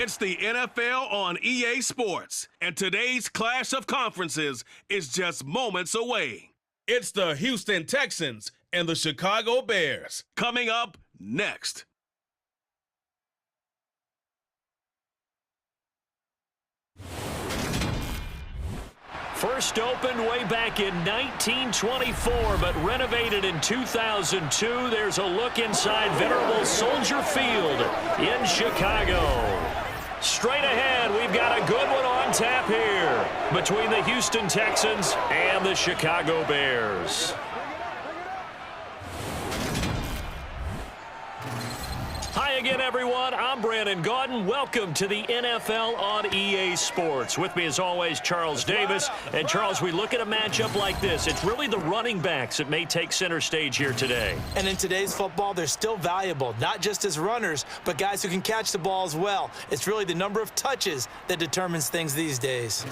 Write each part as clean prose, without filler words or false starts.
It's the NFL on EA Sports, and today's clash of conferences is just moments away. It's the Houston Texans and the Chicago Bears. Coming up next. First opened way back in 1924, but renovated in 2002. There's a look inside venerable Soldier Field in Chicago. Straight ahead, we've got a good one on tap here between the Houston Texans and the Chicago Bears. Hi again, everyone. I'm Brandon Gaudin. Welcome to the NFL on EA Sports. With me, as always, Charles Davis. And, Charles, we look at a matchup like this. It's really the running backs that may take center stage here today. And in today's football, they're still valuable, not just as runners, but guys who can catch the ball as well. It's really the number of touches that determines things these days.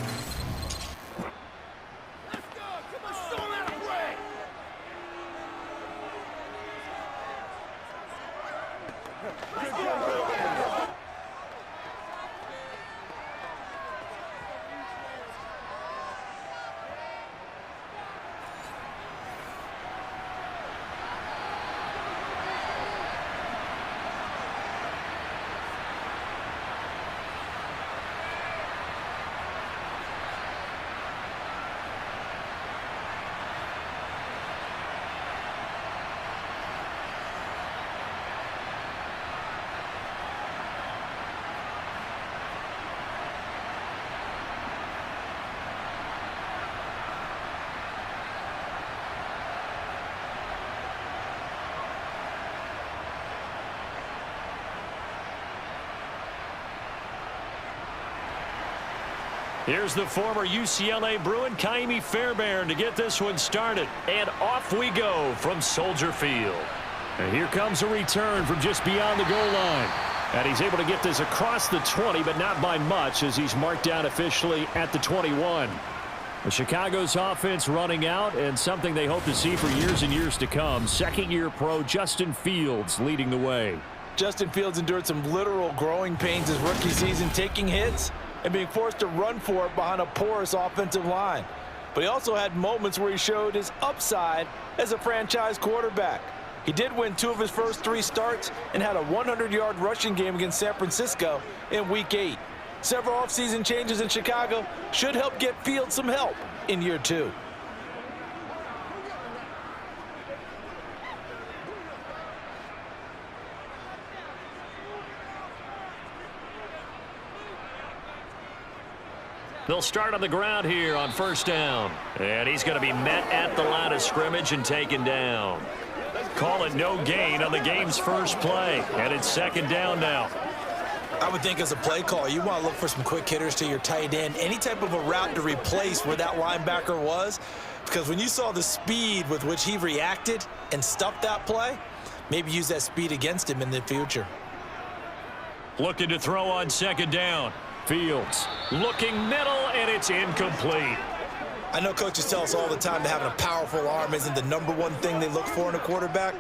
Here's the former UCLA Bruin, Kaimi Fairbairn, to get this one started. And off we go from Soldier Field. And here comes a return from just beyond the goal line. And he's able to get this across the 20, but not by much, as he's marked down officially at the 21. The Chicago's offense running out, and something they hope to see for years and years to come. Second-year pro Justin Fields leading the way. Justin Fields endured some literal growing pains his rookie season, taking hits and being forced to run for it behind a porous offensive line. But he also had moments where he showed his upside as a franchise quarterback. He did win 2 of his first 3 starts and had a 100-yard rushing game against San Francisco in Week 8. Several offseason changes in Chicago should help get Fields some help in year 2. They'll start on the ground here on first down. And he's going to be met at the line of scrimmage and taken down. Call it no gain on the game's first play. And it's second down now. I would think as a play caller, you want to look for some quick hitters to your tight end. Any type of a route to replace where that linebacker was. Because when you saw the speed with which he reacted and stuffed that play, maybe use that speed against him in the future. Looking to throw on second down. Fields looking middle, and it's incomplete. I know coaches tell us all the time that having a powerful arm isn't the #1 thing they look for in a quarterback.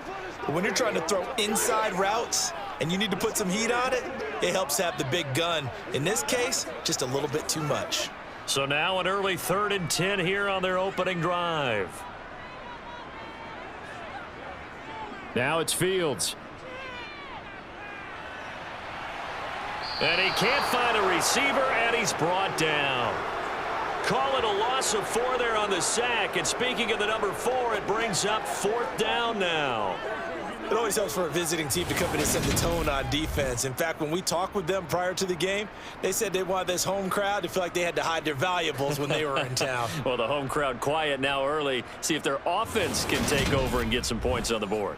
But when you're trying to throw inside routes and you need to put some heat on it, it helps have the big gun. In this case, just a little bit too much. So now an early 3rd and 10 here on their opening drive. Now it's Fields. And he can't find a receiver, and he's brought down. Call it a loss of 4 there on the sack. And speaking of the number 4, it brings up 4th down now. It always helps for a visiting team to come in and set the tone on defense. In fact, when we talked with them prior to the game, they said they wanted this home crowd to feel like they had to hide their valuables when they were in town. Well, the home crowd quiet now early. See if their offense can take over and get some points on the board.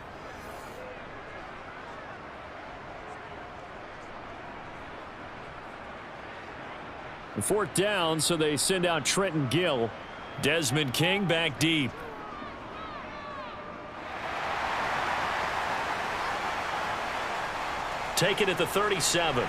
Fourth down, so they send out Trenton Gill. Desmond King back deep. Take it at the 37.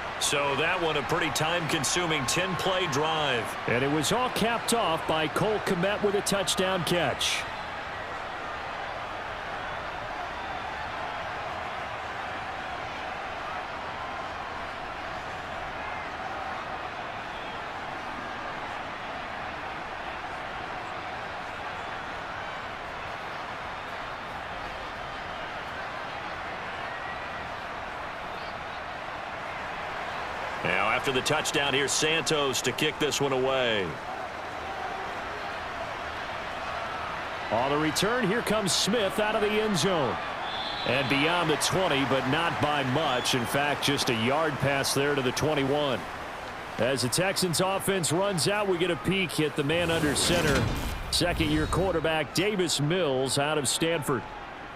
So that one a pretty time-consuming 10-play drive. And it was all capped off by Cole Kmet with a touchdown catch. Now after the touchdown, here's Santos to kick this one away. On the return, here comes Smith out of the end zone. And beyond the 20, but not by much. In fact, just a yard pass there to the 21. As the Texans offense runs out, we get a peek at the man under center. Second-year quarterback Davis Mills out of Stanford.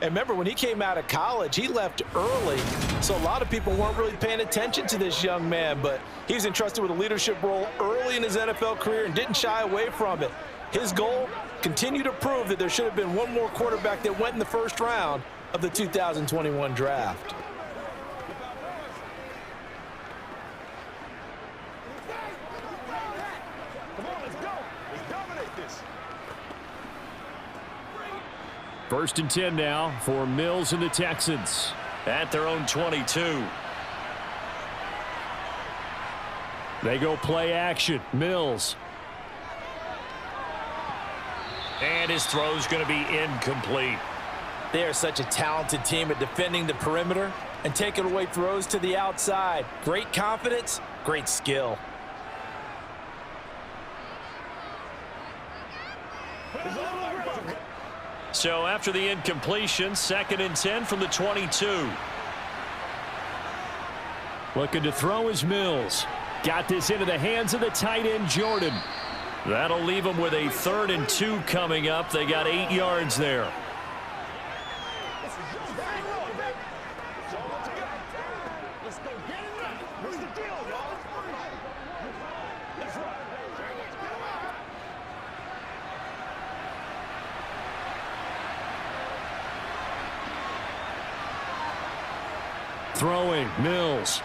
And remember, when he came out of college, he left early, so a lot of people weren't really paying attention to this young man, but he was entrusted with a leadership role early in his NFL career and didn't shy away from it. His goal, continue to prove that there should have been one more quarterback that went in the first round of the 2021 draft. First and 10 now for Mills and the Texans. At their own 22. They go play action. Mills. And his throw's going to be incomplete. They are such a talented team at defending the perimeter and taking away throws to the outside. Great confidence, great skill. So after the incompletion, second and 10 from the 22. Looking to throw is Mills. Got this into the hands of the tight end, Jordan. That'll leave them with a 3rd and 2 coming up. They got 8 yards there. Throwing, Mills.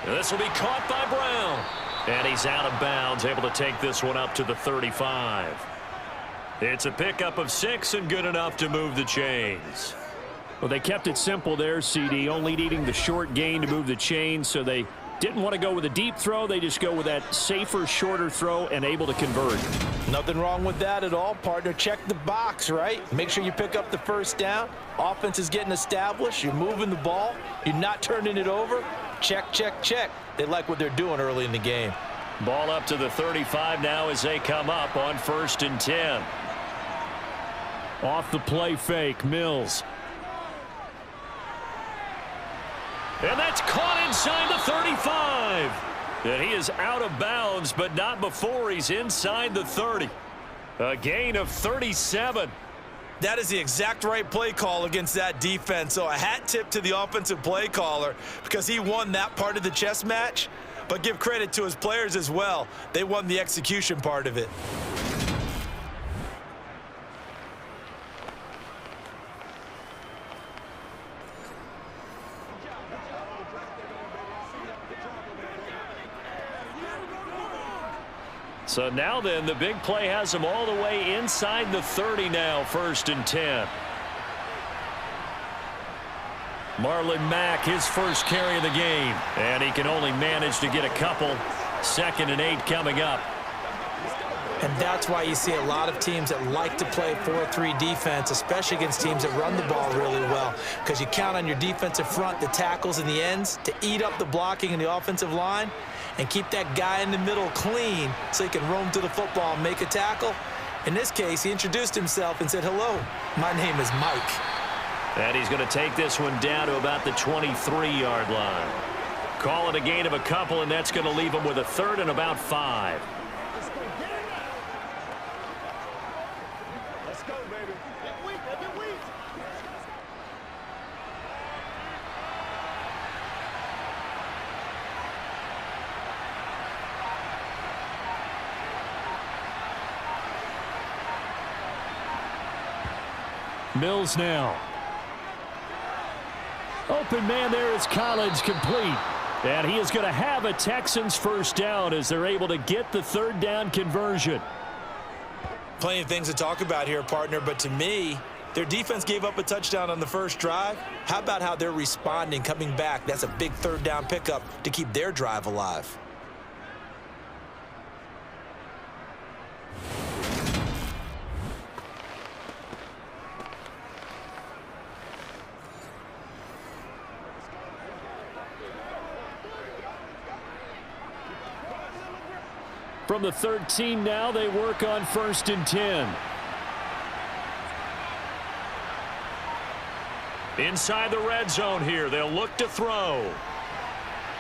This will be caught by Brown. And he's out of bounds, able to take this one up to the 35. It's a pickup of 6 and good enough to move the chains. Well, they kept it simple there, CD, only needing the short gain to move the chains, so they didn't want to go with a deep throw. They just go with that safer, shorter throw and able to convert. Nothing wrong with that at all, partner. Check the box, right? Make sure you pick up the first down. Offense is getting established. You're moving the ball. You're not turning it over. Check, check, check. They like what they're doing early in the game. Ball up to the 35 now as they come up on 1st and 10. Off the play fake, Mills. And that's caught inside the 35. And he is out of bounds, but not before he's inside the 30. A gain of 37. That is the exact right play call against that defense. So a hat tip to the offensive play caller because he won that part of the chess match. But give credit to his players as well. They won the execution part of it. So now then, the big play has him all the way inside the 30 now, 1st and 10. Marlon Mack, his first carry of the game. And he can only manage to get a couple. 2nd and 8 coming up. And that's why you see a lot of teams that like to play 4-3 defense, especially against teams that run the ball really well. Because you count on your defensive front, the tackles and the ends, to eat up the blocking in the offensive line and keep that guy in the middle clean so he can roam to the football and make a tackle. In this case, he introduced himself and said, "Hello, my name is Mike." And he's going to take this one down to about the 23-yard line. Call it a gain of a couple, and that's going to leave him with a 3rd and about 5. Let's go, baby. Get weak, get weak. Mills now. Open man there is Collins, complete. And he is going to have a Texans first down as they're able to get the third down conversion. Plenty of things to talk about here, partner, but to me, their defense gave up a touchdown on the first drive. How about how they're responding, coming back? That's a big third down pickup to keep their drive alive. From the 13 now, they work on 1st and 10. Inside the red zone here, they'll look to throw.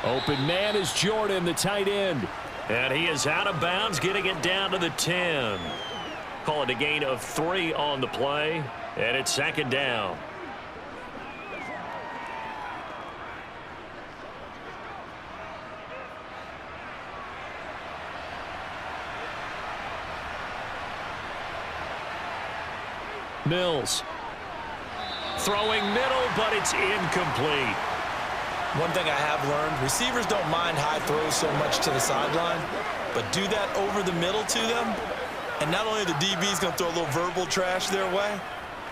Open man is Jordan, the tight end. And he is out of bounds, getting it down to the 10. Call it a gain of 3 on the play, and it's 2nd down. Mills. Throwing middle, but it's incomplete. One thing I have learned, receivers don't mind high throws so much to the sideline, but do that over the middle to them, and not only the DB's going to throw a little verbal trash their way,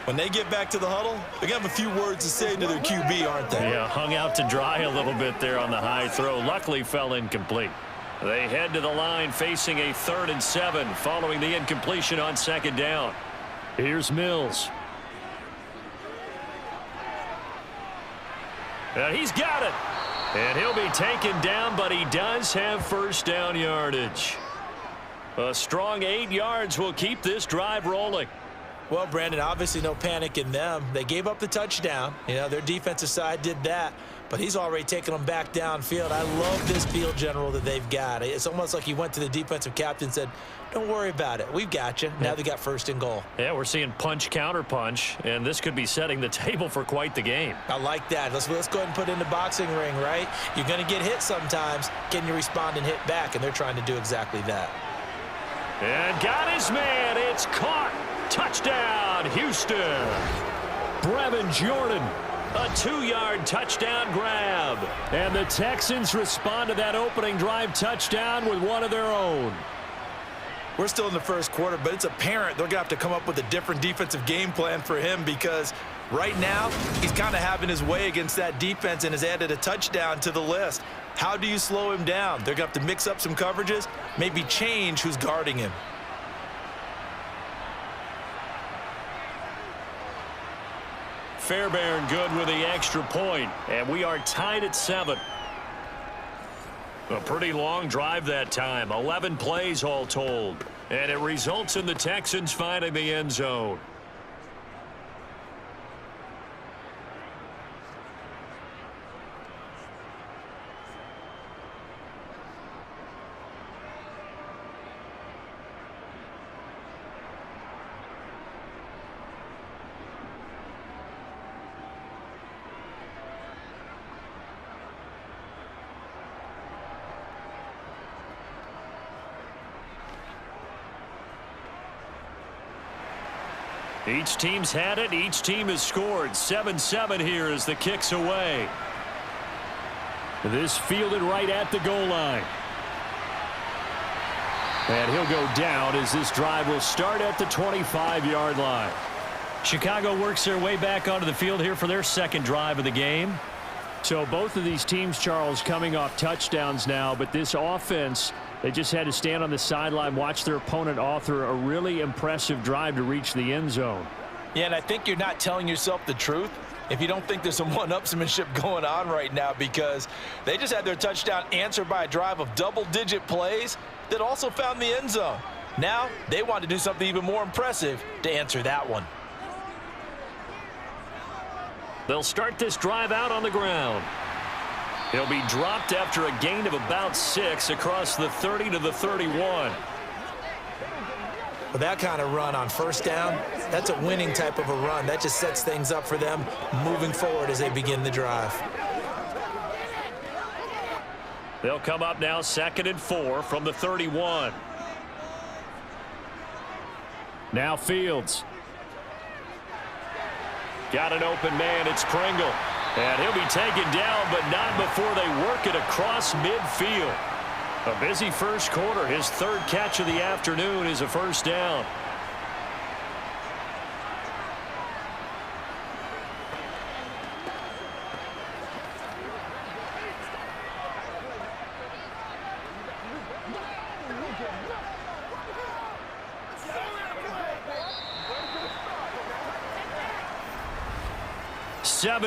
when they get back to the huddle, they're going to have a few words to say to their QB, aren't they? Yeah, hung out to dry a little bit there on the high throw. Luckily fell incomplete. They head to the line facing a 3rd and 7 following the incompletion on 2nd down. Here's Mills. And he's got it. And he'll be taken down, but he does have first down yardage. A strong 8 yards will keep this drive rolling. Well, Brandon, obviously no panic in them. They gave up the touchdown. You know, their defensive side did that, but he's already taken them back downfield. I love this field general that they've got. It's almost like he went to the defensive captain and said, don't worry about it. We've got you. Now they got 1st and goal. Yeah, we're seeing punch, counter punch, and this could be setting the table for quite the game. I like that. Let's go ahead and put it in the boxing ring, right? You're going to get hit sometimes. Can you respond and hit back? And they're trying to do exactly that. And got his man. It's caught. Touchdown, Houston. Brevin Jordan. A 2-yard touchdown grab. And the Texans respond to that opening drive touchdown with one of their own. We're still in the first quarter, but it's apparent they're going to have to come up with a different defensive game plan for him because right now he's kind of having his way against that defense and has added a touchdown to the list. How do you slow him down? They're going to have to mix up some coverages, maybe change who's guarding him. Fairbairn good with the extra point, and we are tied at 7. A pretty long drive that time, 11 plays all told, and it results in the Texans finding the end zone. Each team's had it. Each team has scored. 7-7 here as the kick's away. This fielded right at the goal line. And he'll go down as this drive will start at the 25-yard line. Chicago works their way back onto the field here for their 2nd drive of the game. So both of these teams, Charles, coming off touchdowns now, but this offense, they just had to stand on the sideline, watch their opponent author a really impressive drive to reach the end zone. Yeah, and I think you're not telling yourself the truth if you don't think there's some one-upsmanship going on right now because they just had their touchdown answered by a drive of double-digit plays that also found the end zone. Now they want to do something even more impressive to answer that one. They'll start this drive out on the ground. He'll be dropped after a gain of about 6 across the 30 to the 31. With that kind of run on first down, that's a winning type of a run. That just sets things up for them moving forward as they begin the drive. They'll come up now 2nd and 4 from the 31. Now Fields. Got an open man. It's Pringle. And he'll be taken down, but not before they work it across midfield. A busy first quarter. His third catch of the afternoon is a first down.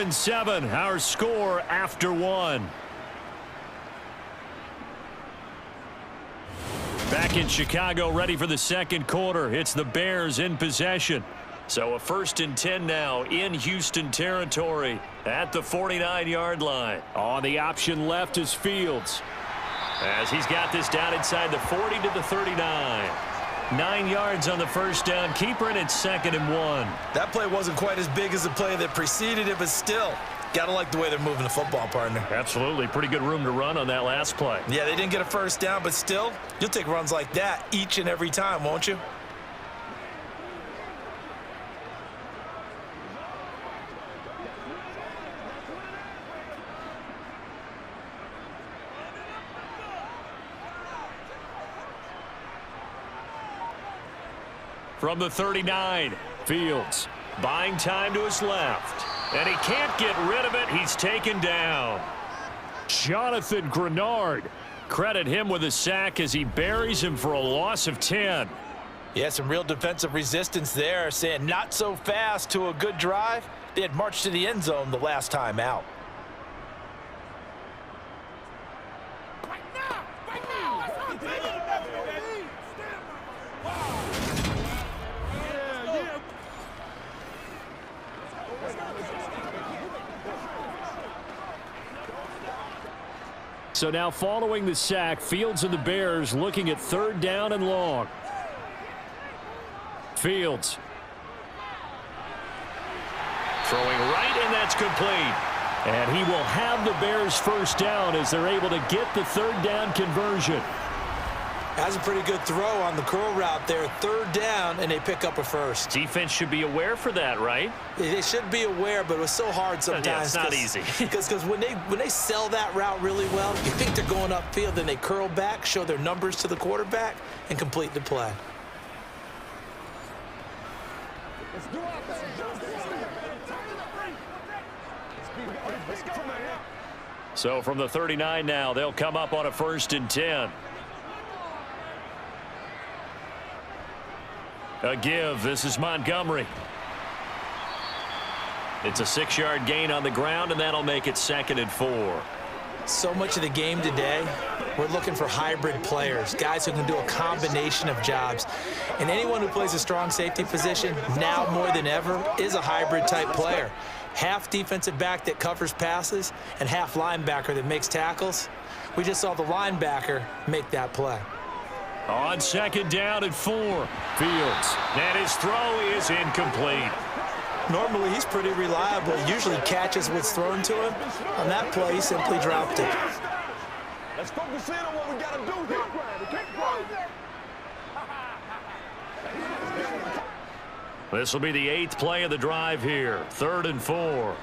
Seven, our score after one. Back in Chicago, ready for the second quarter. It's the Bears in possession. So a 1st and 10 now in Houston territory at the 49-yard line. On the option left is Fields. As he's got this down inside the 40 to the 39. 9 yards on the first down. Keeper, and it's 2nd and 1. That play wasn't quite as big as the play that preceded it, but still, got to like the way they're moving the football, partner. Absolutely. Pretty good room to run on that last play. Yeah, they didn't get a first down, but still, you'll take runs like that each and every time, won't you? From the 39, Fields buying time to his left. And he can't get rid of it. He's taken down. Jonathan Grenard. Credit him with a sack as he buries him for a loss of 10. Yeah, some real defensive resistance there, saying not so fast to a good drive. They had marched to the end zone the last time out. So now following the sack, Fields and the Bears looking at 3rd down and long. Fields. Throwing right, and that's complete. And he will have the Bears first down as they're able to get the 3rd down conversion. That's a pretty good throw on the curl route there. 3rd down, and they pick up a first. Defense should be aware for that, right? They should be aware, but it was so hard sometimes. Yeah, it's not easy. Because when they sell that route really well, you think they're going upfield, then they curl back, show their numbers to the quarterback, and complete the play. So from the 39 now, they'll come up on a 1st and 10. A give. This is Montgomery. It's a 6-yard gain on the ground, and that'll make it 2nd and 4. So much of the game today, we're looking for hybrid players, guys who can do a combination of jobs. And anyone who plays a strong safety position, now more than ever, is a hybrid type player. Half defensive back that covers passes and half linebacker that makes tackles. We just saw the linebacker make that play. On 2nd down and 4, Fields. And his throw is incomplete. Normally, he's pretty reliable. Usually catches what's thrown to him. On that play, he simply dropped it. Let's focus in on what we got to do here. This will be the 8th play of the drive here. 3rd and 4.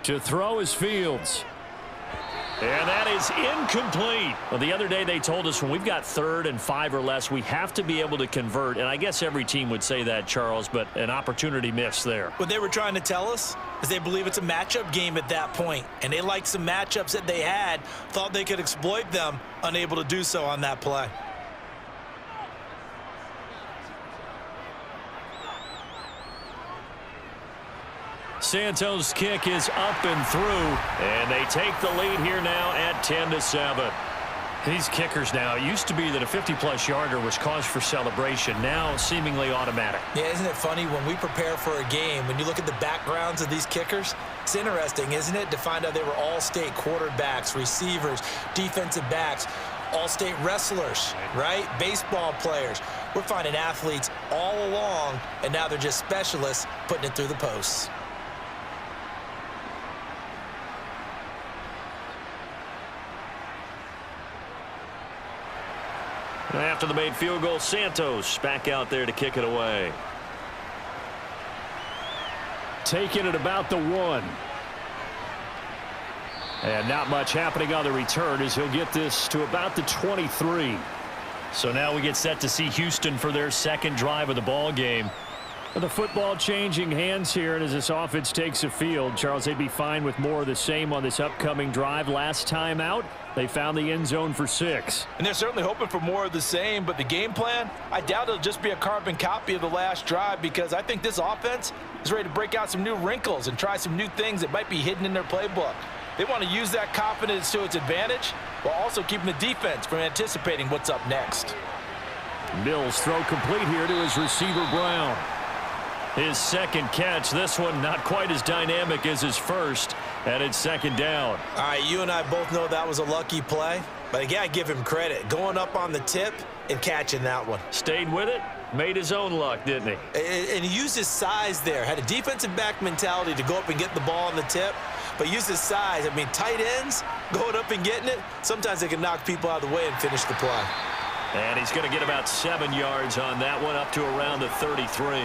To throw is Fields. And that is incomplete. Well, the other day they told us when we've got 3rd and 5 or less, we have to be able to convert. And I guess every team would say that, Charles, but an opportunity missed there. What they were trying to tell us is they believe it's a matchup game at that point. And they liked some matchups that they had, thought they could exploit them, unable to do so on that play. Santos' kick is up and through, and they take the lead here now at 10-7. These kickers now, it used to be that a 50-plus yarder was cause for celebration, now seemingly automatic. Yeah, isn't it funny when we prepare for a game, when you look at the backgrounds of these kickers, it's interesting, isn't it, to find out they were all-state quarterbacks, receivers, defensive backs, all-state wrestlers, right? Baseball players. We're finding athletes all along, and now they're just specialists putting it through the posts. After the made field goal, Santos back out there to kick it away. taken at about the 1. And not much happening on the return as he'll get this to about the 23. So now we get set to see Houston for their second drive of the ball game. The football changing hands here, and as this offense takes a field, Charles, they'd be fine with more of the same on this upcoming drive. Last time out, they found the end zone for 6. And they're certainly hoping for more of the same, but the game plan, I doubt it'll just be a carbon copy of the last drive, because I think this offense is ready to break out some new wrinkles and try some new things that might be hidden in their playbook. They want to use that confidence to its advantage while also keeping the defense from anticipating what's up next. Mills throw complete here to his receiver, Brown. His second catch, this one not quite as dynamic as his first, and it's second down. All right, you and I both know that was a lucky play, but again, I give him credit. Going up on the tip and catching that one. Stayed with it, made his own luck, didn't he? And he used his size there. Had a defensive back mentality to go up and get the ball on the tip, but used his size. I mean, tight ends going up and getting it, sometimes they can knock people out of the way and finish the play. And he's going to get about 7 yards on that one, up to around the 33.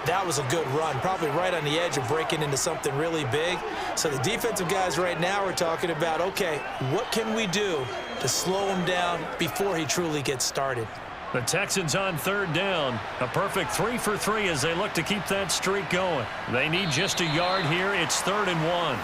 That was a good run, probably right on the edge of breaking into something really big. So the defensive guys right now are talking about, okay, what can we do to slow him down before he truly gets started? The Texans on third down. A perfect 3 for 3 as they look to keep that streak going. They need just a yard here. It's 3rd and 1.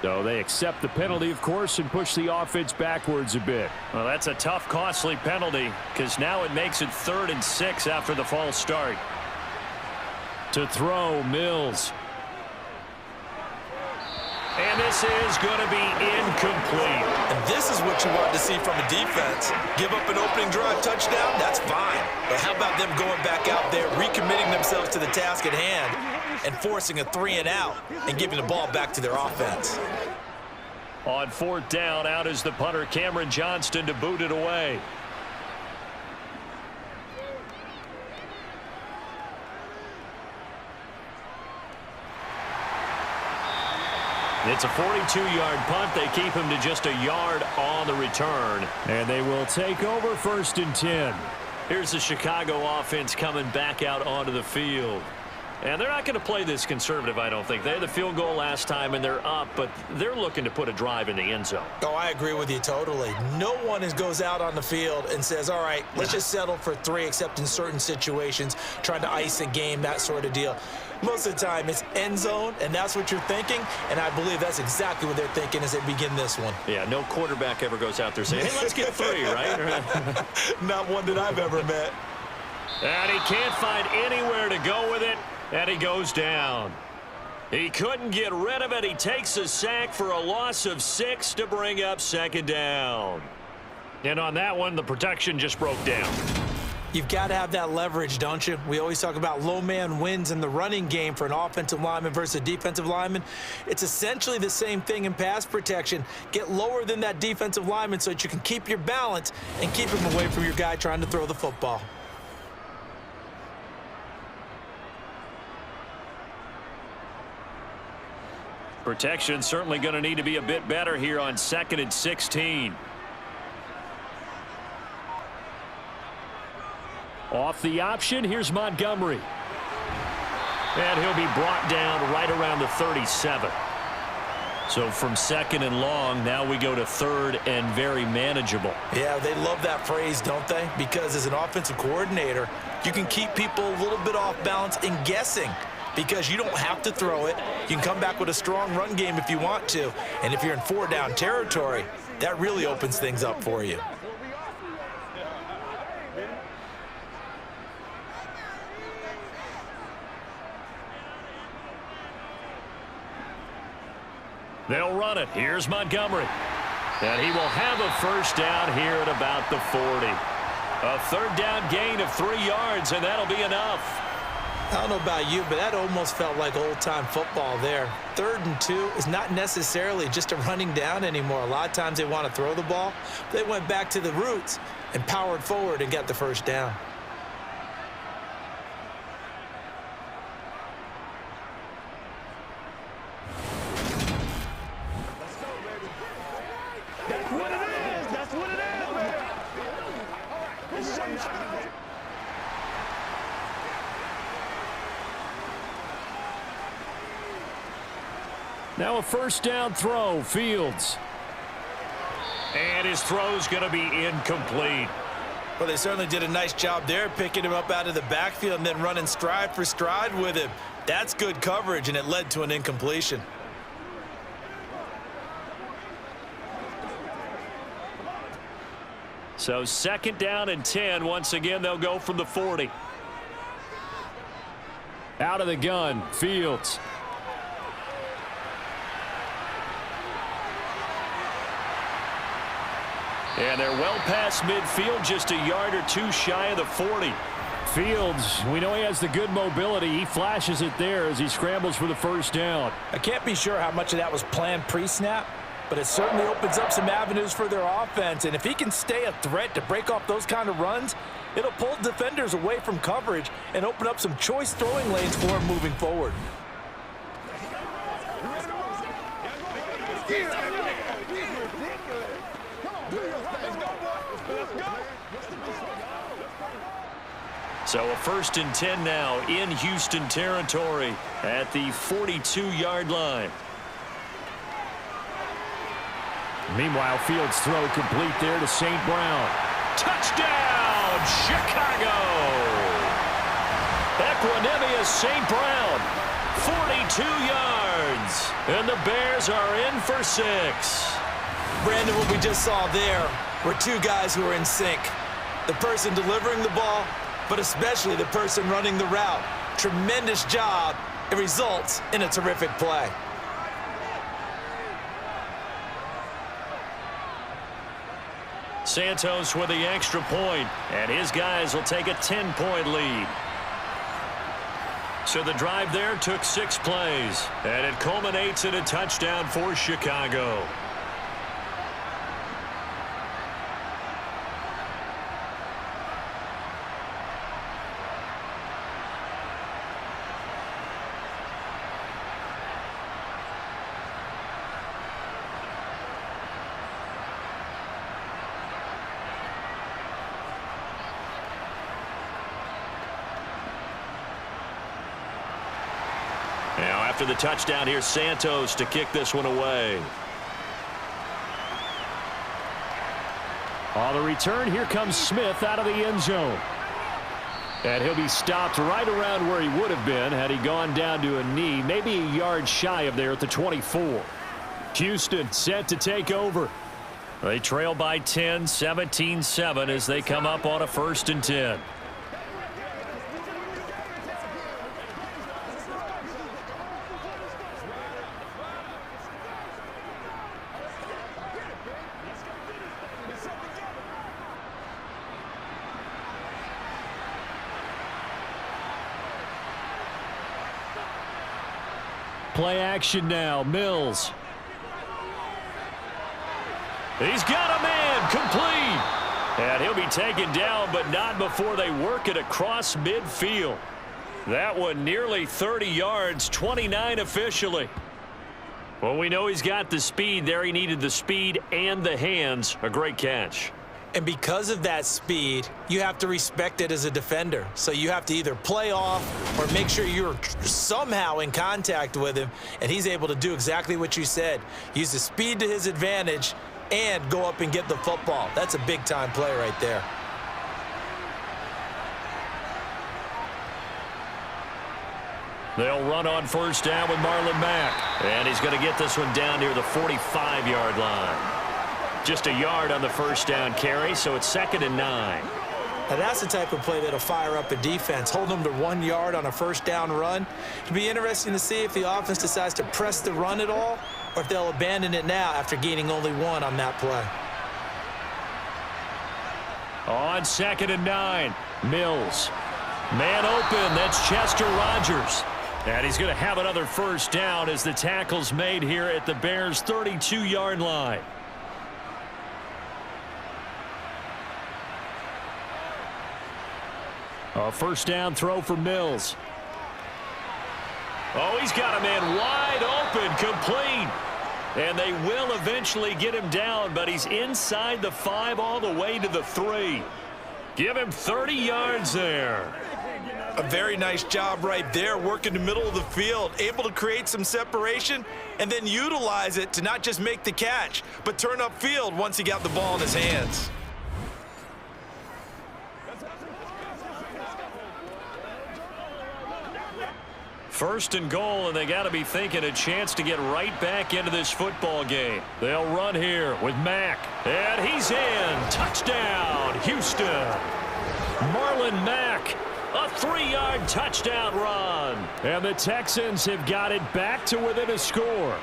So they accept the penalty, of course, and push the offense backwards a bit. Well, that's a tough, costly penalty because now it makes it 3rd and 6 after the false start. To throw, Mills. And this is going to be incomplete. And this is what you want to see from a defense. Give up an opening drive touchdown, that's fine. But how about them going back out there, recommitting themselves to the task at hand, and forcing a 3-and-out and giving the ball back to their offense? On 4th down, out is the punter, Cameron Johnston, to boot it away. It's a 42-yard punt. They keep him to just a yard on the return. And they will take over 1st and 10. Here's the Chicago offense coming back out onto the field. And they're not going to play this conservative, I don't think. They had the field goal last time, and they're up, but they're looking to put a drive in the end zone. Oh, I agree with you totally. No one goes out on the field and says, all right, let's just settle for 3, except in certain situations, trying to ice a game, that sort of deal. Most of the time, it's end zone, and that's what you're thinking, and I believe that's exactly what they're thinking as they begin this one. Yeah, no quarterback ever goes out there saying, hey, let's get 3, right? Not one that I've ever met. And he can't find anywhere to go with it. And he goes down. He couldn't get rid of it. He takes a sack for a loss of 6 to bring up 2nd down. And on that one, the protection just broke down. You've got to have that leverage, don't you? We always talk about low man wins in the running game for an offensive lineman versus a defensive lineman. It's essentially the same thing in pass protection. Get lower than that defensive lineman so that you can keep your balance and keep him away from your guy trying to throw the football. Protection certainly going to need to be a bit better here on 2nd and 16. Off the option, here's Montgomery. And he'll be brought down right around the 37. So from 2nd and long, now we go to 3rd and very manageable. Yeah, they love that phrase, don't they? Because as an offensive coordinator, you can keep people a little bit off balance in guessing. Because you don't have to throw it. You can come back with a strong run game if you want to. And if you're in 4-down territory, that really opens things up for you. They'll run it. Here's Montgomery. And he will have a 1st down here at about the 40. A 3rd down gain of 3 yards, and that'll be enough. I don't know about you, but that almost felt like old-time football there. 3rd and 2 is not necessarily just a running down anymore. A lot of times they want to throw the ball. They went back to the roots and powered forward and got the 1st down. That's what it is. That's what it is, man. All right. Now a first down throw, Fields. And his throw's going to be incomplete. Well, they certainly did a nice job there, picking him up out of the backfield and then running stride for stride with him. That's good coverage, and it led to an incompletion. So 2nd down and 10. Once again, they'll go from the 40. Out of the gun, Fields. And they're well past midfield, just a yard or two shy of the 40. Fields, we know he has the good mobility. He flashes it there as he scrambles for the first down. I can't be sure how much of that was planned pre-snap, but it certainly opens up some avenues for their offense. And if he can stay a threat to break off those kind of runs, it'll pull defenders away from coverage and open up some choice throwing lanes for him moving forward. So a 1st and 10 now in Houston territory at the 42-yard line. Meanwhile, Fields' throw complete there to St. Brown. Touchdown, Chicago! Equanimous St. Brown, 42 yards, and the Bears are in for 6. Brandon, what we just saw there were two guys who are in sync. The person delivering the ball, but especially the person running the route. Tremendous job. It results in a terrific play. Santos with the extra point, and his guys will take a 10-point lead. So the drive there took 6 plays, and it culminates in a touchdown for Chicago. Now after the touchdown, here's Santos to kick this one away. On the return, here comes Smith out of the end zone. And he'll be stopped right around where he would have been had he gone down to a knee, maybe a yard shy of there at the 24. Houston set to take over. They trail by 10, 17-7 as they come up on a 1st and 10. Play action now, Mills. He's got a man, complete. And he'll be taken down, but not before they work it across midfield. That one nearly 30 yards, 29 officially. Well, we know he's got the speed there. He needed the speed and the hands. A great catch. And because of that speed, you have to respect it as a defender. So you have to either play off or make sure you're somehow in contact with him, and he's able to do exactly what you said. Use the speed to his advantage and go up and get the football. That's a big-time play right there. They'll run on 1st down with Marlon Mack. And he's going to get this one down near the 45-yard line. Just a yard on the 1st down carry, so it's 2nd and 9. Now that's the type of play that'll fire up a defense. Hold them to 1 yard on a 1st down run. It'll be interesting to see if the offense decides to press the run at all or if they'll abandon it now after gaining only 1 on that play. On 2nd and 9, Mills. Man open, that's Chester Rogers. And he's going to have another 1st down as the tackle's made here at the Bears' 32-yard line. A 1st down throw for Mills. Oh, he's got a man wide open, complete. And they will eventually get him down, but he's inside the 5 all the way to the 3. Give him 30 yards there. A very nice job right there, working the middle of the field, able to create some separation and then utilize it to not just make the catch, but turn upfield once he got the ball in his hands. First and goal, and they got to be thinking a chance to get right back into this football game. They'll run here with Mack, and he's in. Touchdown, Houston. Marlon Mack, a 3-yard touchdown run. And the Texans have got it back to within a score.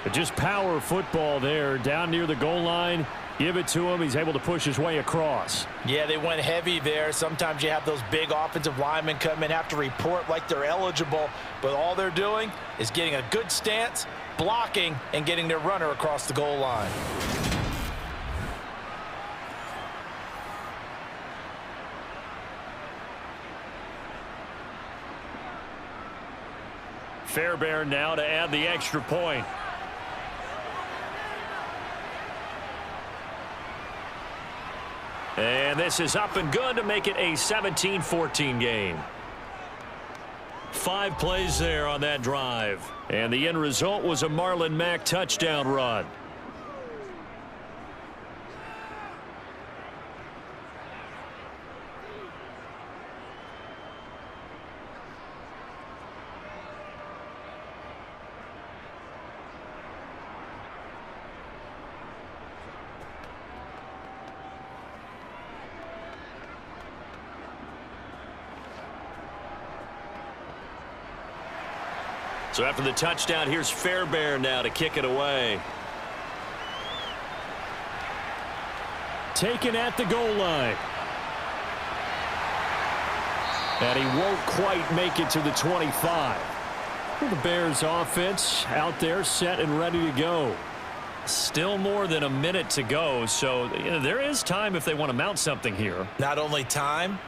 But just power football there down near the goal line. Give it to him. He's able to push his way across. Yeah, they went heavy there. Sometimes you have those big offensive linemen come in, have to report like they're eligible, but all they're doing is getting a good stance, blocking, and getting their runner across the goal line. Fairbairn now to add the extra point. And this is up and good to make it a 17-14 game. 5 plays there on that drive. And the end result was a Marlon Mack touchdown run. So after the touchdown, here's Fairbairn now to kick it away. Taken at the goal line. And he won't quite make it to the 25. The Bears offense out there set and ready to go. Still more than a minute to go, so there is time if they want to mount something here. Not only time,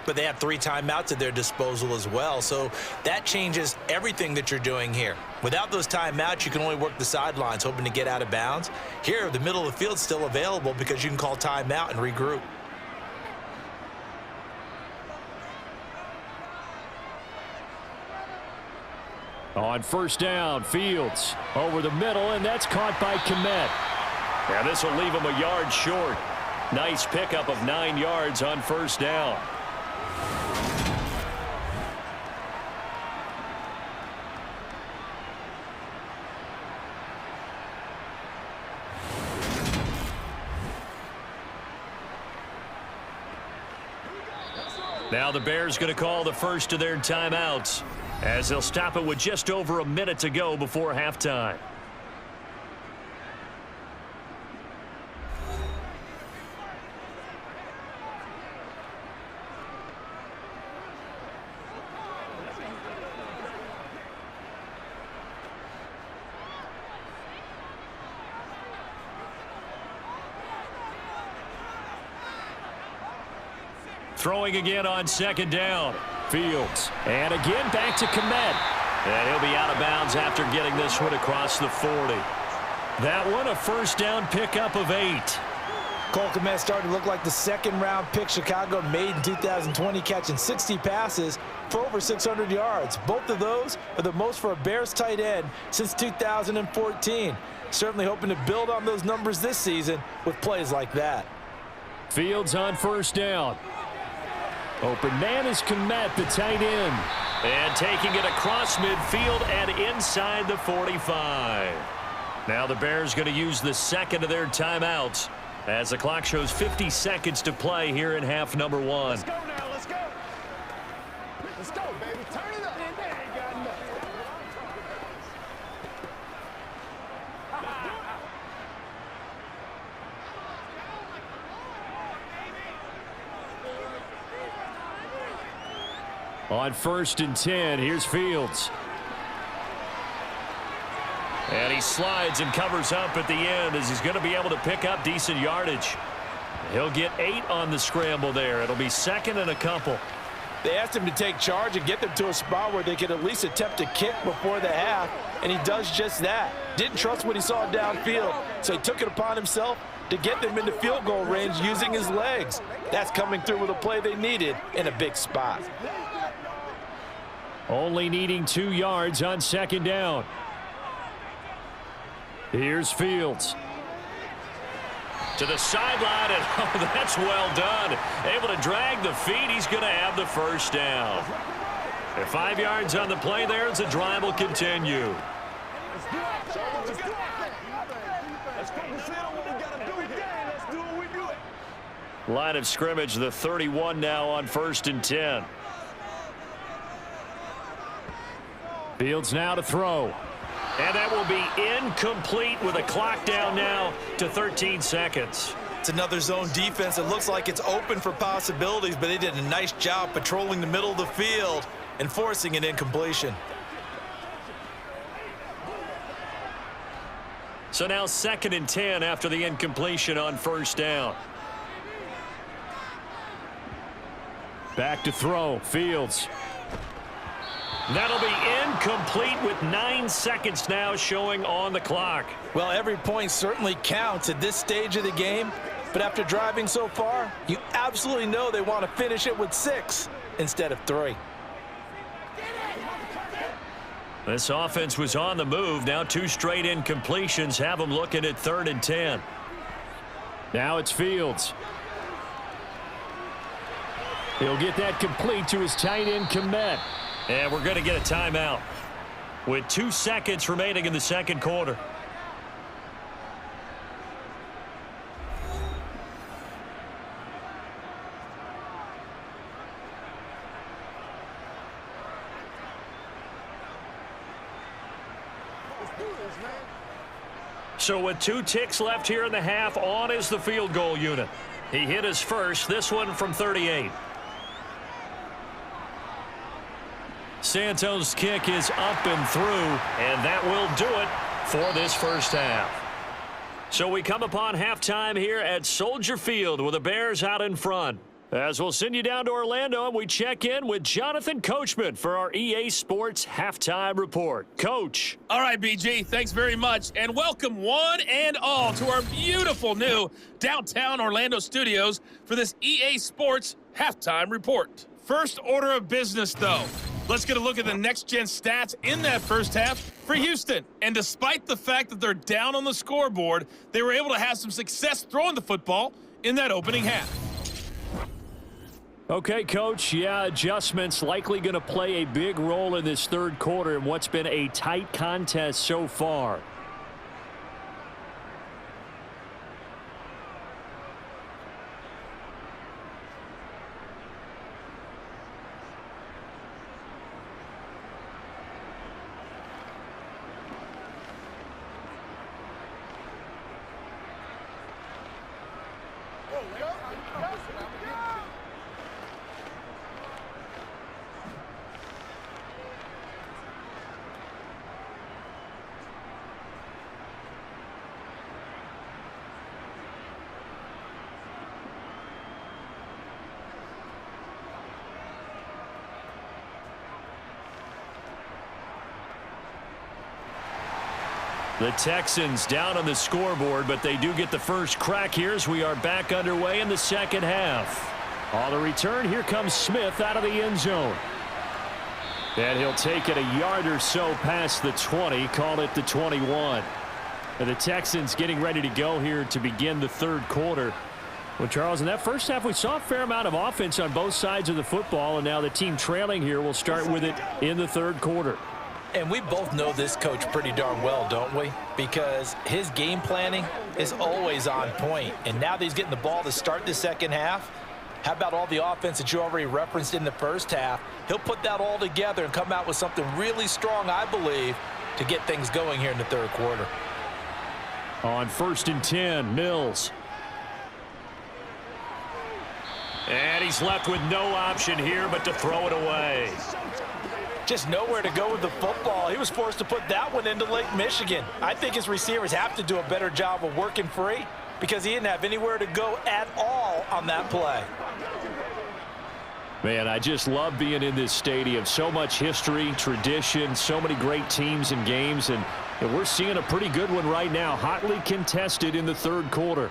but they have 3 timeouts at their disposal as well. So that changes everything that you're doing here. Without those timeouts, you can only work the sidelines, hoping to get out of bounds. Here, the middle of the field's still available because you can call timeout and regroup. On first down, Fields over the middle, and that's caught by Kmet. Yeah, this will leave him a yard short. Nice pickup of 9 yards on first down. Now the Bears going to call the first of their timeouts as they'll stop it with just over a minute to go before halftime. Throwing again on second down. Fields. And again back to Kmet. And he'll be out of bounds after getting this one across the 40. That one a first down pickup of 8. Cole Kmet started to look like the second-round pick Chicago made in 2020, catching 60 passes for over 600 yards. Both of those are the most for a Bears tight end since 2014. Certainly hoping to build on those numbers this season with plays like that. Fields on first down. Open man is Kmet, the tight end. And taking it across midfield and inside the 45. Now the Bears going to use the second of their timeouts as the clock shows 50 seconds to play here in half number 1. Let's go now, let's go. Let's go, baby. Turn it up. They ain't got nothing. On first and 10, here's Fields. And he slides and covers up at the end as he's going to be able to pick up decent yardage. He'll get 8 on the scramble there. It'll be second and a couple. They asked him to take charge and get them to a spot where they could at least attempt a kick before the half, and he does just that. Didn't trust what he saw downfield, so he took it upon himself to get them into field goal range using his legs. That's coming through with a play they needed in a big spot. Only needing 2 yards on second down. Here's Fields. To the sideline, and oh, that's well done. Able to drag the feet. He's going to have the first down. And 5 yards on the play there as the drive will continue. Let's focus in on what we got to do again. Let's do what we do. Line of scrimmage, the 31 now on 1st and 10. Fields now to throw. And that will be incomplete with a clock down now to 13 seconds. It's another zone defense. It looks like it's open for possibilities, but they did a nice job patrolling the middle of the field and forcing an incompletion. So now 2nd and 10 after the incompletion on 1st down. Back to throw. Fields. That'll be incomplete with 9 seconds now showing on the clock. Well, every point certainly counts at this stage of the game, but after driving so far, you absolutely know they want to finish it with 6 instead of 3. This offense was on the move. Now 2 straight incompletions have them looking at 3rd and 10. Now it's Fields. He'll get that complete to his tight end Kmet. And we're going to get a timeout with 2 seconds remaining in the 2nd quarter. So with 2 ticks left here in the half, on is the field goal unit. He hit his first, this one from 38. Santos' kick is up and through, and that will do it for this first half. So we come upon halftime here at Soldier Field with the Bears out in front. As we'll send you down to Orlando, and we check in with Jonathan Coachman for our EA Sports Halftime Report. Coach. All right, BG, thanks very much, and welcome one and all to our beautiful new downtown Orlando studios for this EA Sports Halftime Report. First order of business, though. Let's get a look at the next-gen stats in that first half for Houston. And despite the fact that they're down on the scoreboard, they were able to have some success throwing the football in that opening half. Okay, Coach, yeah, adjustments likely going to play a big role in this 3rd quarter in what's been a tight contest so far. The Texans down on the scoreboard, but they do get the first crack here as we are back underway in the 2nd half. On the return, here comes Smith out of the end zone. And he'll take it a yard or so past the 20, call it the 21. And the Texans getting ready to go here to begin the 3rd quarter. Well, Charles, in that first half, we saw a fair amount of offense on both sides of the football, and now the team trailing here will start with it in the 3rd quarter. And we both know this coach pretty darn well, don't we? Because his game planning is always on point. And now that he's getting the ball to start the 2nd half, how about all the offense that you already referenced in the first half? He'll put that all together and come out with something really strong, I believe, to get things going here in the 3rd quarter. On 1st and 10, Mills. And he's left with no option here but to throw it away. Just nowhere to go with the football. He was forced to put that one into Lake Michigan. I think his receivers have to do a better job of working free because he didn't have anywhere to go at all on that play. Man, I just love being in this stadium. So much history, tradition, so many great teams and games, and we're seeing a pretty good one right now, hotly contested in the 3rd quarter.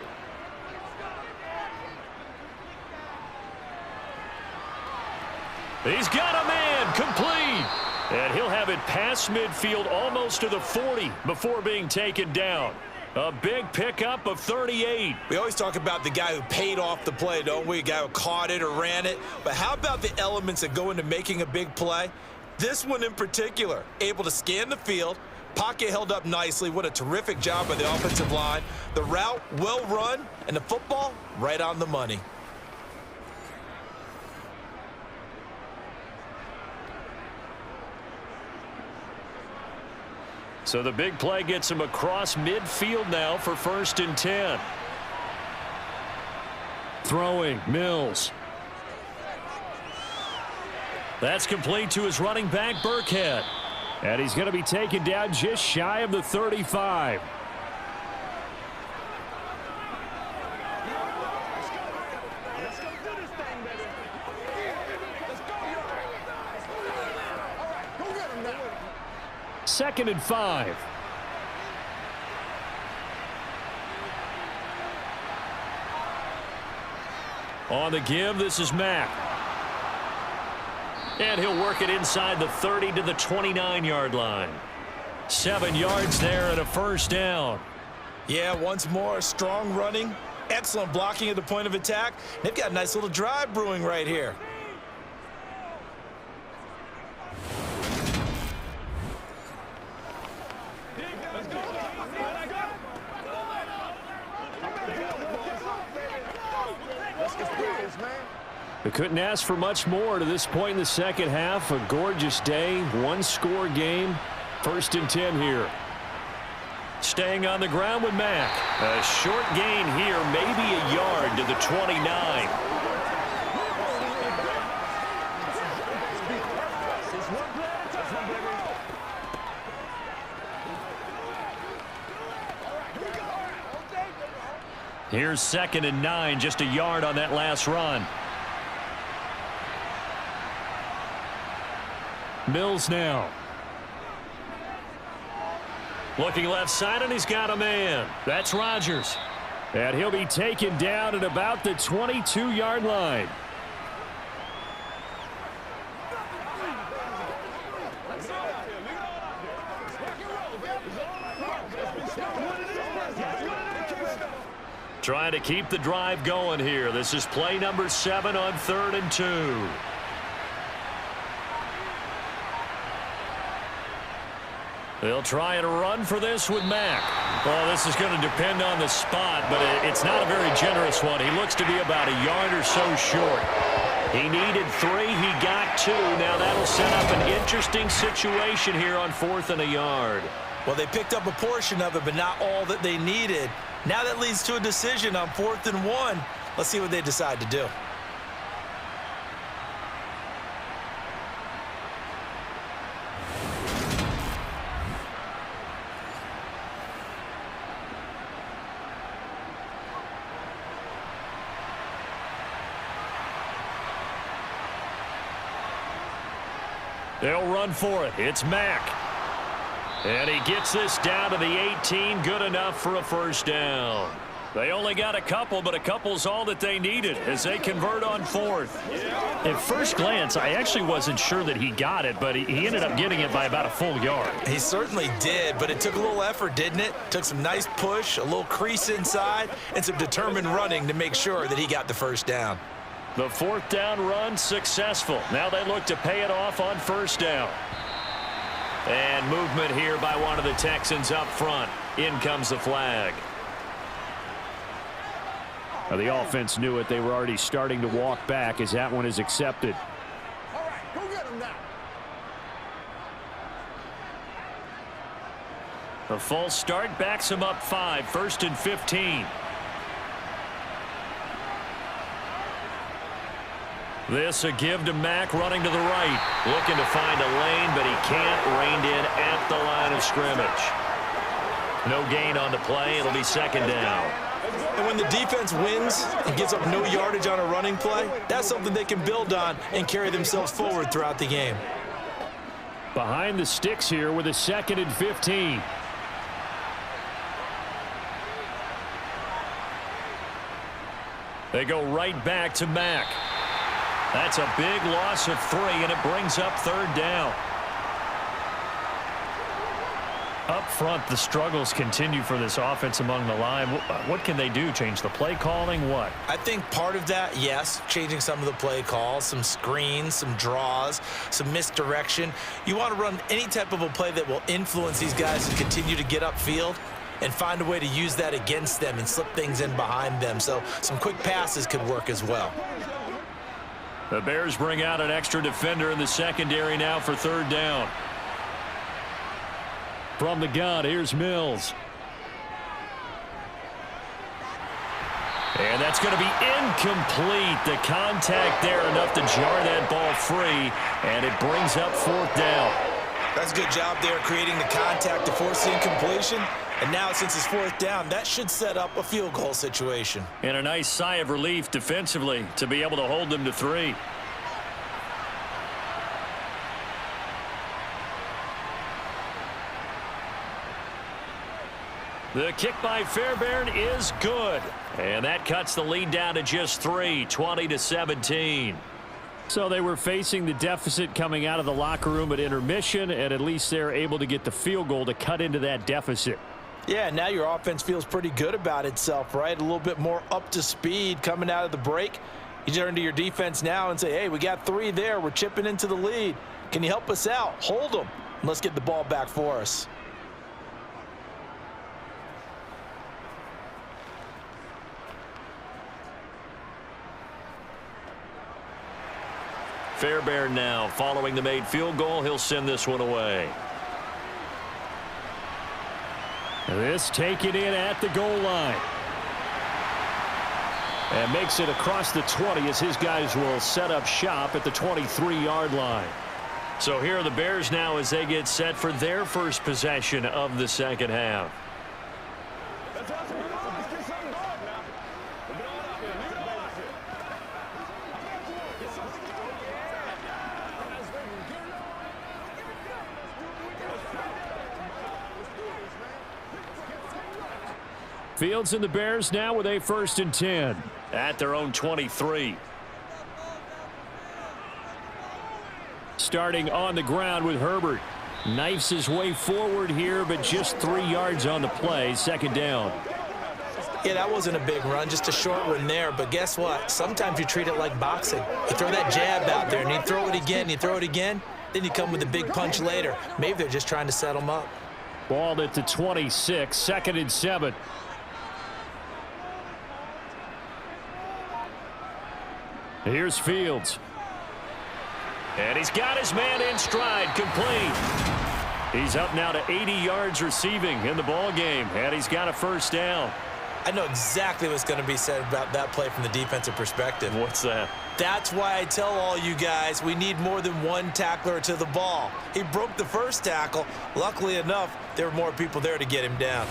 He's got a man complete. And he'll have it past midfield almost to the 40 before being taken down. A big pickup of 38. We always talk about the guy who paid off the play, don't we? A guy who caught it or ran it. But how about the elements that go into making a big play? This one in particular, able to scan the field, pocket held up nicely. What a terrific job by the offensive line. The route, well run, and the football, right on the money. So the big play gets him across midfield now for 1st and 10. Throwing, Mills. That's complete to his running back, Burkhead. And he's going to be taken down just shy of the 35. Second and 5. On the give, this is Mack. And he'll work it inside the 30 to the 29-yard line. 7 yards there and a 1st down. Yeah, once more, strong running, excellent blocking at the point of attack. They've got a nice little drive brewing right here. They couldn't ask for much more to this point in the second half. A gorgeous day, 1-score game. 1st and 10 here. Staying on the ground with Mack. A short gain here, maybe a yard to the 29. Here's 2nd and 9, just a yard on that last run. Mills now. Looking left side, and he's got a man. That's Rodgers. And he'll be taken down at about the 22-yard line. Trying to keep the drive going here. This is play number 7 on 3rd and 2. They'll try and run for this with Mack. Well, this is going to depend on the spot, but it's not a very generous one. He looks to be about a yard or so short. He needed 3. He got 2. Now that'll set up an interesting situation here on 4th and a yard. Well, they picked up a portion of it, but not all that they needed. Now that leads to a decision on 4th and 1. Let's see what they decide to do. They'll run for it. It's Mack. And he gets this down to the 18. Good enough for a 1st down. They only got a couple, but a couple's all that they needed as they convert on 4th. At first glance, I actually wasn't sure that he got it, but he ended up getting it by about a full yard. He certainly did, but it took a little effort, didn't it? Took some nice push, a little crease inside, and some determined running to make sure that he got the 1st down. The 4th down run successful. Now they look to pay it off on 1st down. And movement here by one of the Texans up front. In comes the flag. Now the offense knew it. They were already starting to walk back as that one is accepted. All right, go get him now. The false start backs him up 5. 1st and 15. This a give to Mack running to the right. Looking to find a lane, but he can't. Reined in at the line of scrimmage. No gain on the play. It'll be 2nd down. And when the defense wins and gives up no yardage on a running play, that's something they can build on and carry themselves forward throughout the game. Behind the sticks here with a 2nd and 15. They go right back to Mack. That's a big loss of 3, and it brings up 3rd down. Up front, the struggles continue for this offense among the line. What can they do? Change the play calling? What? I think part of that, yes, changing some of the play calls, some screens, some draws, some misdirection. You want to run any type of a play that will influence these guys to continue to get upfield and find a way to use that against them and slip things in behind them. So some quick passes could work as well. The Bears bring out an extra defender in the secondary now for third down. From the gun, here's Mills. And that's going to be incomplete. The contact there enough to jar that ball free, and it brings up fourth down. That's a good job there creating the contact to force the incompletion. And now since it's fourth down, that should set up a field goal situation. And a nice sigh of relief defensively to be able to hold them to 3. The kick by Fairbairn is good. And that cuts the lead down to just 3, 20-17. So they were facing the deficit coming out of the locker room at intermission, and at least they're able to get the field goal to cut into that deficit. Yeah, now your offense feels pretty good about itself, right? A little bit more up to speed coming out of the break. You turn to your defense now and say, hey, we got 3 there. We're chipping into the lead. Can you help us out? Hold them. Let's get the ball back for us. Fairbairn now following the made field goal. He'll send this one away. This taken in at the goal line. And makes it across the 20 as his guys will set up shop at the 23-yard line. So here are the Bears now as they get set for their first possession of the second half. Fields and the Bears now with a 1st and 10 at their own 23. Starting on the ground with Herbert. Knifes his way forward here, but just 3 yards on the play. Second down. Yeah, that wasn't a big run, just a short one there. But guess what? Sometimes you treat it like boxing. You throw that jab out there, and you throw it again, you throw it again, then you come with a big punch later. Maybe they're just trying to set them up. Ball at the 26, 2nd and 7. Here's Fields. And he's got his man in stride, complete. He's up now to 80 yards receiving in the ball game, and he's got a 1st down. I know exactly what's going to be said about that play from the defensive perspective. What's that? That's why I tell all you guys we need more than one tackler to the ball. He broke the first tackle. Luckily enough, there were more people there to get him down.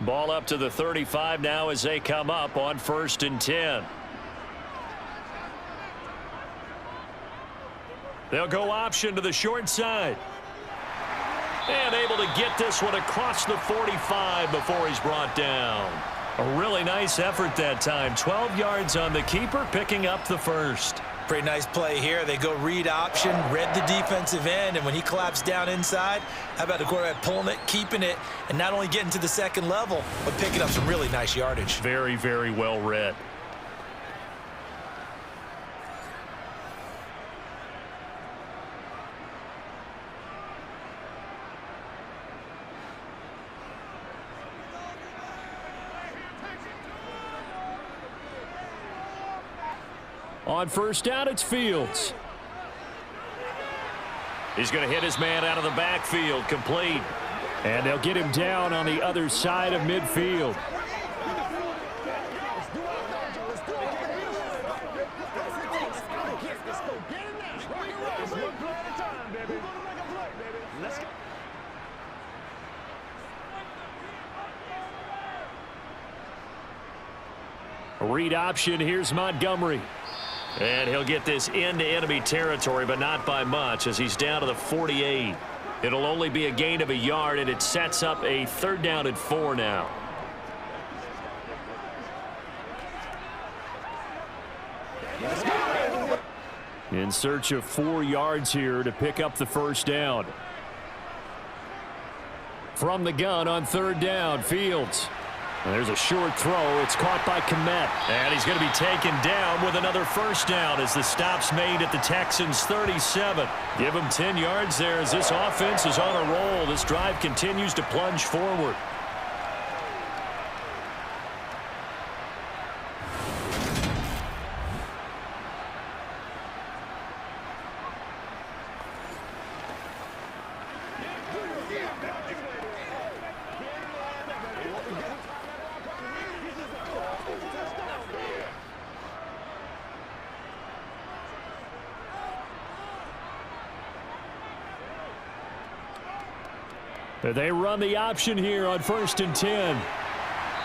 Ball up to the 35 now as they come up on 1st and 10. They'll go option to the short side. And able to get this one across the 45 before he's brought down. A really nice effort that time. 12 yards on the keeper, picking up the 1st. Pretty nice play here. They go read option, read the defensive end, and when he collapsed down inside, how about the quarterback pulling it, keeping it, and not only getting to the second level, but picking up some really nice yardage. Very, very well read. On 1st down, it's Fields. He's going to hit his man out of the backfield, complete. And they'll get him down on the other side of midfield. Read option, here's Montgomery. And he'll get this into enemy territory, but not by much as he's down to the 48. It'll only be a gain of a yard, and it sets up a 3rd down and 4 now. In search of 4 yards here to pick up the 1st down. From the gun on 3rd down, Fields. And there's a short throw. It's caught by Kmet. And he's going to be taken down with another 1st down as the stop's made at the Texans' 37. Give him 10 yards there as this offense is on a roll. This drive continues to plunge forward. They run the option here on 1st and 10.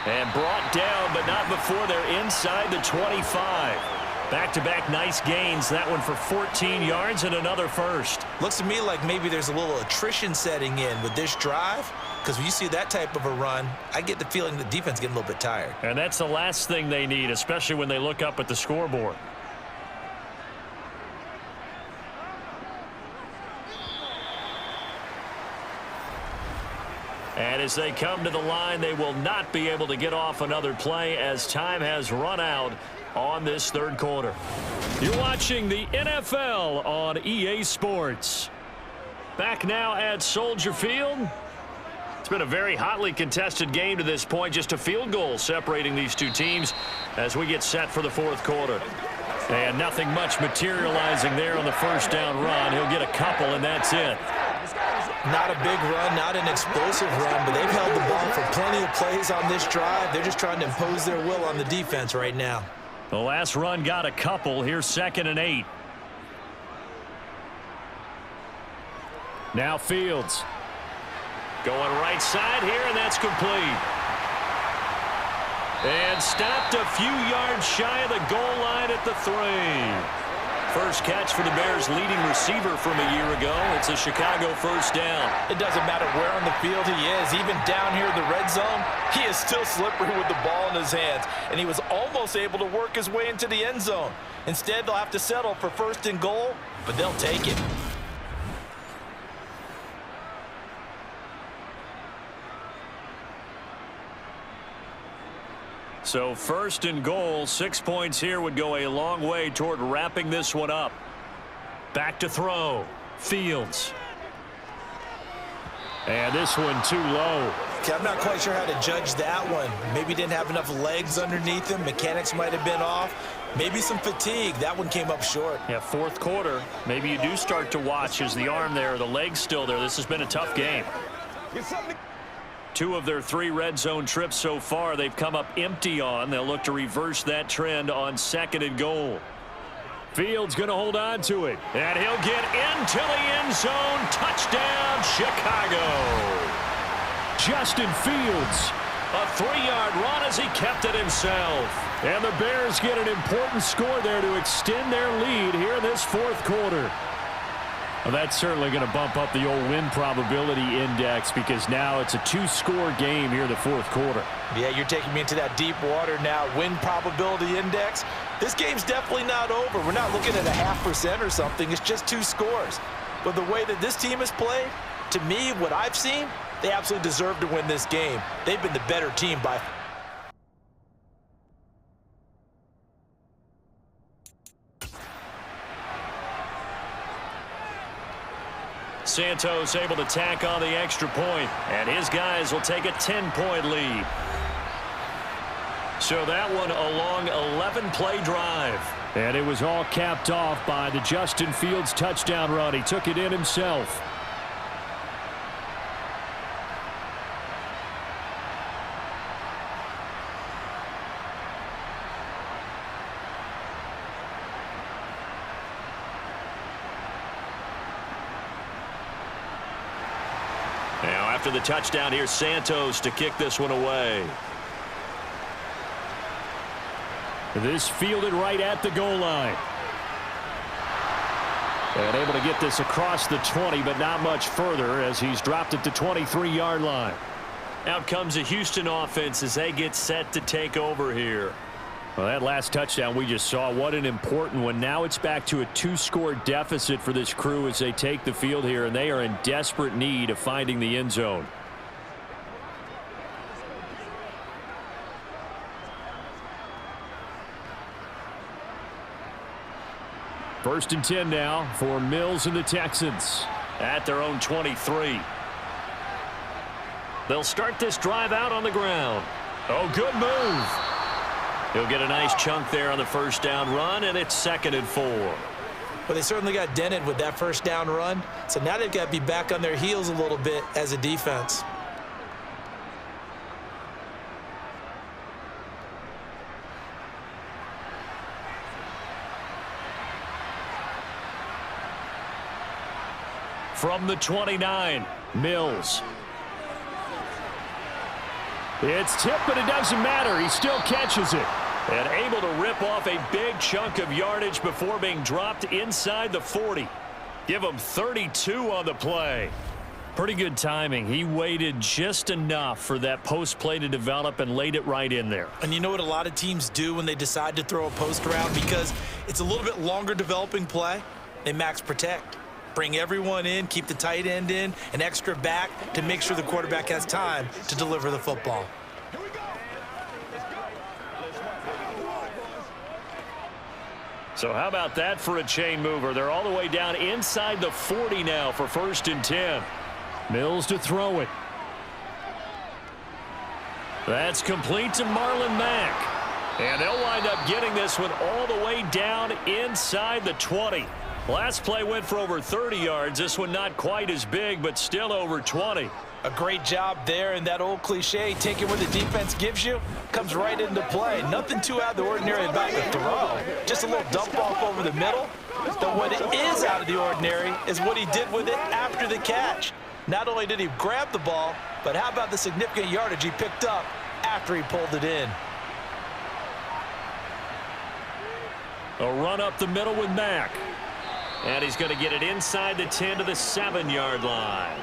And brought down, but not before they're inside the 25. Back-to-back nice gains. That one for 14 yards and another 1st. Looks to me like maybe there's a little attrition setting in with this drive, because when you see that type of a run, I get the feeling the defense getting a little bit tired. And that's the last thing they need, especially when they look up at the scoreboard. And as they come to the line, they will not be able to get off another play as time has run out on this 3rd quarter. You're watching the NFL on EA Sports. Back now at Soldier Field. It's been a very hotly contested game to this point. Just a field goal separating these two teams as we get set for the 4th quarter. And nothing much materializing there on the 1st down run. He'll get a couple, and that's it. Not a big run, not an explosive run, but they've held the ball for plenty of plays on this drive. They're just trying to impose their will on the defense right now. The last run got a couple. Here's 2nd and 8. Now Fields. Going right side here, and that's complete. And stopped a few yards shy of the goal line at the 3. First catch for the Bears' leading receiver from a year ago. It's a Chicago 1st down. It doesn't matter where on the field he is. Even down here in the red zone, he is still slippery with the ball in his hands. And he was almost able to work his way into the end zone. Instead, they'll have to settle for 1st and goal, but they'll take it. So 1st and goal, 6 points here would go a long way toward wrapping this one up. Back to throw. Fields. And this one too low. Okay, I'm not quite sure how to judge that one. Maybe didn't have enough legs underneath him. Mechanics might have been off. Maybe some fatigue. That one came up short. Yeah, 4th quarter. Maybe you do start to watch. Is the arm there, the leg's still there? This has been a tough game. 2 of their 3 red zone trips so far they've come up empty on. They'll look to reverse that trend on 2nd and goal. Fields going to hold on to it. And he'll get into the end zone. Touchdown, Chicago. Justin Fields. A 3-yard run as he kept it himself. And the Bears get an important score there to extend their lead here in this 4th quarter. Well, that's certainly going to bump up the old win probability index because now it's a 2-score game here in the 4th quarter. Yeah, you're taking me into that deep water now. Win probability index. This game's definitely not over. We're not looking at a 0.5% or something. It's just 2 scores. But the way that this team has played, to me, what I've seen, they absolutely deserve to win this game. They've been the better team by Santos able to tack on the extra point, and his guys will take a 10-point lead. So that one a long 11-play drive. And it was all capped off by the Justin Fields touchdown run. He took it in himself. Now after the touchdown, here's Santos to kick this one away. This fielded right at the goal line. And able to get this across the 20, but not much further as he's dropped it to 23-yard line. Out comes the Houston offense as they get set to take over here. Well, that last touchdown we just saw, what an important one. Now it's back to a 2-score deficit for this crew as they take the field here, and they are in desperate need of finding the end zone. First and 10 now for Mills and the Texans. At their own 23. They'll start this drive out on the ground. Oh, good move. He'll get a nice chunk there on the first down run, and it's 2nd and 4. Well, they certainly got dented with that first down run, so now they've got to be back on their heels a little bit as a defense. From the 29, Mills. It's tipped, but it doesn't matter. He still catches it. And able to rip off a big chunk of yardage before being dropped inside the 40. Give him 32 on the play. Pretty good timing. He waited just enough for that post play to develop and laid it right in there. And you know what a lot of teams do when they decide to throw a post around? Because it's a little bit longer developing play, they max protect. Bring everyone in, keep the tight end in, an extra back to make sure the quarterback has time to deliver the football. So how about that for a chain mover? They're all the way down inside the 40 now for 1st and 10. Mills to throw it. That's complete to Marlon Mack. And they'll wind up getting this one all the way down inside the 20. Last play went for over 30 yards. This one not quite as big, but still over 20. A great job there, and that old cliche, take it where the defense gives you, comes right into play. Nothing too out of the ordinary about the throw. Just a little dump off over the middle. But what is out of the ordinary is what he did with it after the catch. Not only did he grab the ball, but how about the significant yardage he picked up after he pulled it in. A run up the middle with Mack. And he's going to get it inside the 10 to the 7-yard line.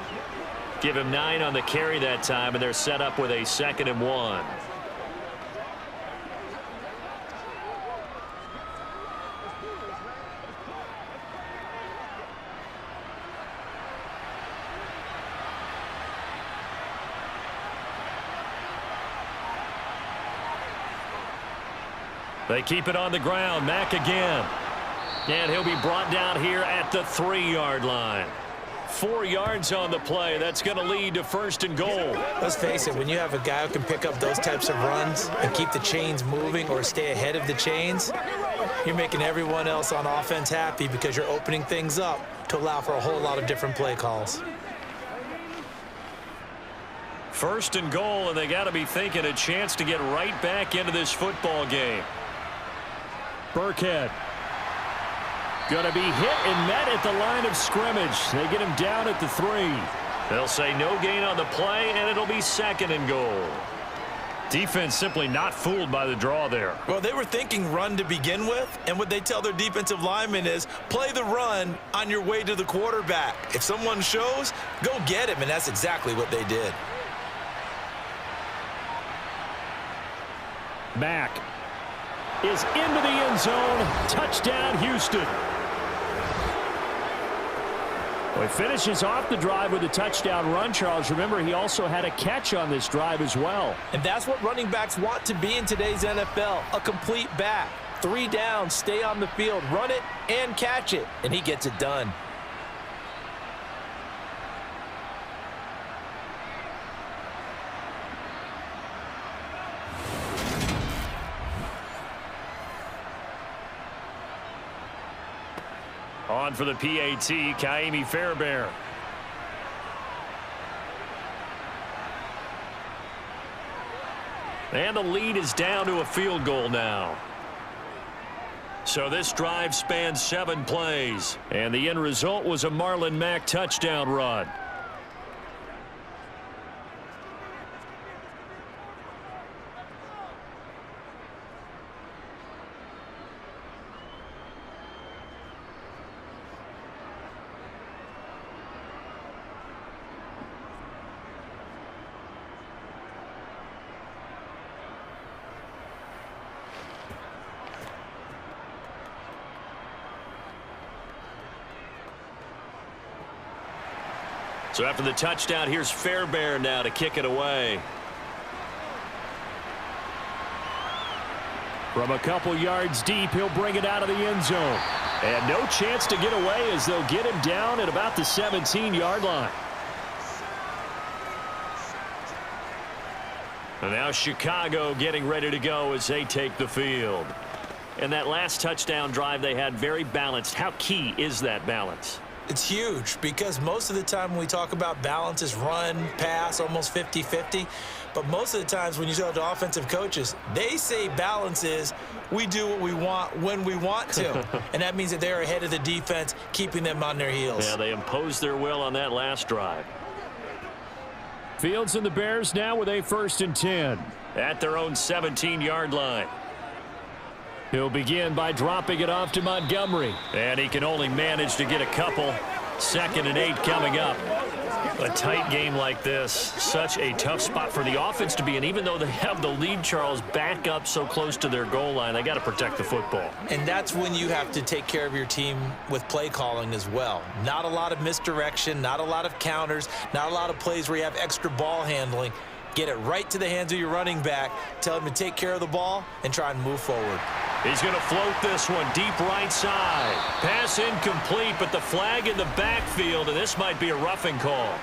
Give him 9 on the carry that time, and they're set up with a 2nd and 1. They keep it on the ground. Mack again. And he'll be brought down here at the 3-yard line. 4 yards on the play. That's going to lead to 1st and goal. Let's face it, when you have a guy who can pick up those types of runs and keep the chains moving or stay ahead of the chains, you're making everyone else on offense happy because you're opening things up to allow for a whole lot of different play calls. 1st and goal, and they got to be thinking a chance to get right back into this football game. Burkhead. Going to be hit and met at the line of scrimmage. They get him down at the 3. They'll say no gain on the play, and it'll be 2nd and goal. Defense simply not fooled by the draw there. Well, they were thinking run to begin with, and what they tell their defensive linemen is play the run on your way to the quarterback. If someone shows, go get him, and that's exactly what they did. Mack is into the end zone. Touchdown, Houston. Well, he finishes off the drive with a touchdown run, Charles. Remember, he also had a catch on this drive as well. And that's what running backs want to be in today's NFL, a complete back. 3 downs, stay on the field, run it, and catch it, and he gets it done. On for the PAT, Kaimi Fairbairn. And the lead is down to a field goal now. So this drive spans 7 plays. And the end result was a Marlon Mack touchdown run. So after the touchdown, here's Fairbairn now to kick it away. From a couple yards deep, he'll bring it out of the end zone. And no chance to get away as they'll get him down at about the 17-yard line. And now Chicago getting ready to go as they take the field. And that last touchdown drive they had very balanced. How key is that balance? It's huge because most of the time when we talk about balance is run, pass, almost 50-50. But most of the times when you talk to offensive coaches, they say balance is we do what we want when we want to. And that means that they're ahead of the defense, keeping them on their heels. Yeah, they imposed their will on that last drive. Fields and the Bears now with a 1st and 10. At their own 17-yard line. He'll begin by dropping it off to Montgomery. And he can only manage to get a couple. 2nd and 8 coming up. A tight game like this, such a tough spot for the offense to be in. Even though they have the lead, Charles, back up so close to their goal line, they got to protect the football. And that's when you have to take care of your team with play calling as well. Not a lot of misdirection, not a lot of counters, not a lot of plays where you have extra ball handling. Get it right to the hands of your running back, tell him to take care of the ball, and try and move forward. He's going to float this one deep right side. Pass incomplete, but the flag in the backfield, and this might be a roughing call.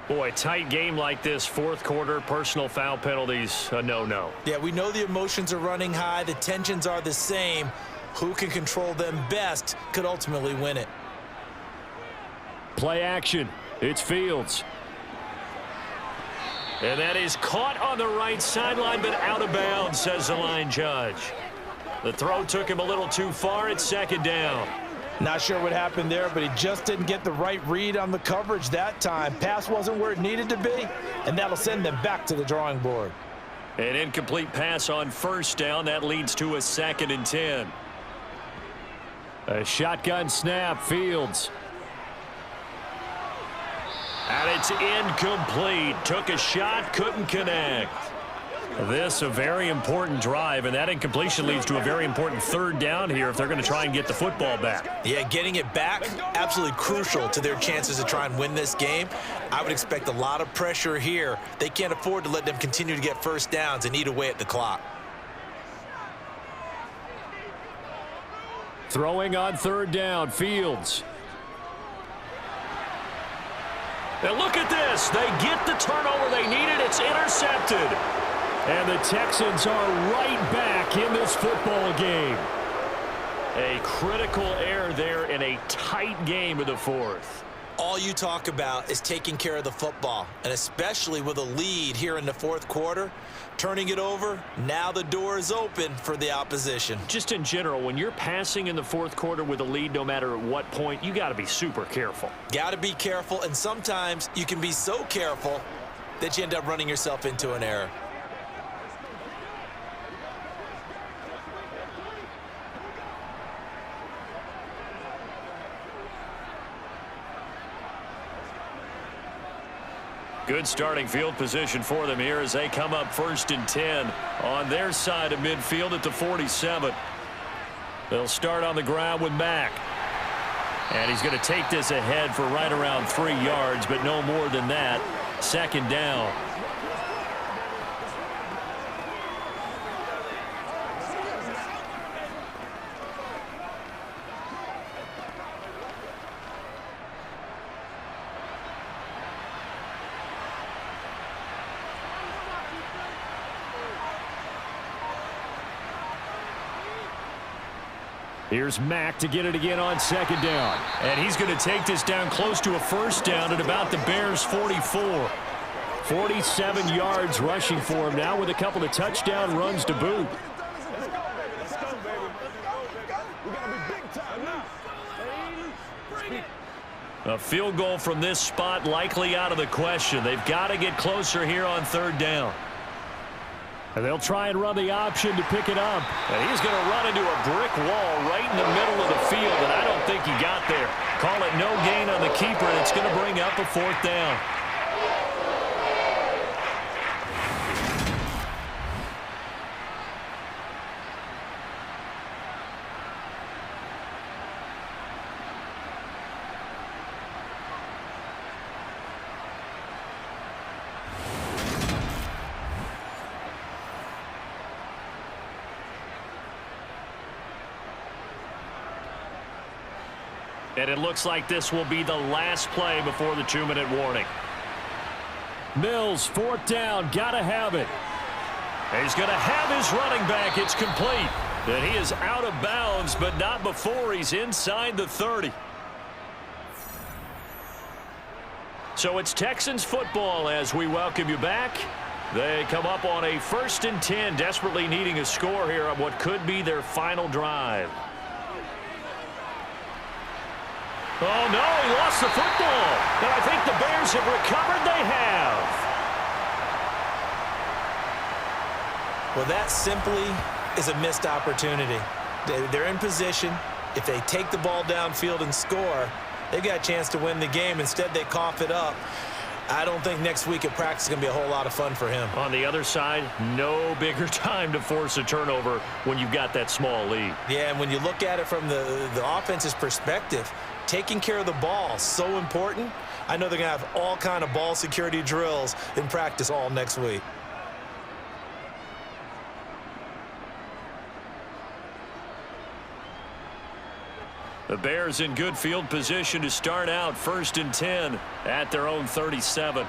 Boy, tight game like this, 4th quarter, personal foul penalties, a no-no. Yeah, we know the emotions are running high, the tensions are the same. Who can control them best could ultimately win it. Play action. It's Fields. And that is caught on the right sideline, but out of bounds, says the line judge. The throw took him a little too far. It's 2nd down. Not sure what happened there, but he just didn't get the right read on the coverage that time. Pass wasn't where it needed to be, and that'll send them back to the drawing board. An incomplete pass on 1st down. That leads to a 2nd and 10. A shotgun snap, Fields. And it's incomplete. Took a shot, couldn't connect. This a very important drive, and that incompletion leads to a very important 3rd down here if they're going to try and get the football back. Yeah, getting it back, absolutely crucial to their chances to try and win this game. I would expect a lot of pressure here. They can't afford to let them continue to get 1st downs and eat away at the clock. Throwing on 3rd down, Fields. And look at this. They get the turnover they needed. It's intercepted. And the Texans are right back in this football game. A critical error there in a tight game of the 4th. All you talk about is taking care of the football, and especially with a lead here in the 4th quarter, turning it over, now the door is open for the opposition. Just in general, when you're passing in the 4th quarter with a lead, no matter at what point, you got to be super careful. Got to be careful, and sometimes you can be so careful that you end up running yourself into an error. Good starting field position for them here as they come up 1st and 10 on their side of midfield at the 47. They'll start on the ground with Mack. And he's going to take this ahead for right around 3 yards, but no more than that. 2nd down. Here's Mack to get it again on 2nd down. And he's going to take this down close to a 1st down at about the Bears' 44. 47 yards rushing for him now with a couple of touchdown runs to boot. Let's go, baby. We got to be big time now. Bring it. A field goal from this spot likely out of the question. They've got to get closer here on 3rd down. And they'll try and run the option to pick it up. And he's going to run into a brick wall right in the middle of the field, and I don't think he got there. Call it no gain on the keeper, and it's going to bring up a 4th down. And it looks like this will be the last play before the 2-minute warning. Mills, 4th down, gotta have it. He's going to have his running back. It's complete. And he is out of bounds, but not before he's inside the 30. So it's Texans football as we welcome you back. They come up on a 1st and 10, desperately needing a score here on what could be their final drive. Oh, no, he lost the football. And I think the Bears have recovered. They have. Well, that simply is a missed opportunity. They're in position. If they take the ball downfield and score, they've got a chance to win the game. Instead, they cough it up. I don't think next week at practice is going to be a whole lot of fun for him. On the other side, no bigger time to force a turnover when you've got that small lead. Yeah, and when you look at it from the offense's perspective, taking care of the ball is so important. I know they're going to have all kind of ball security drills in practice all next week. The Bears in good field position to start out 1st and 10 at their own 37.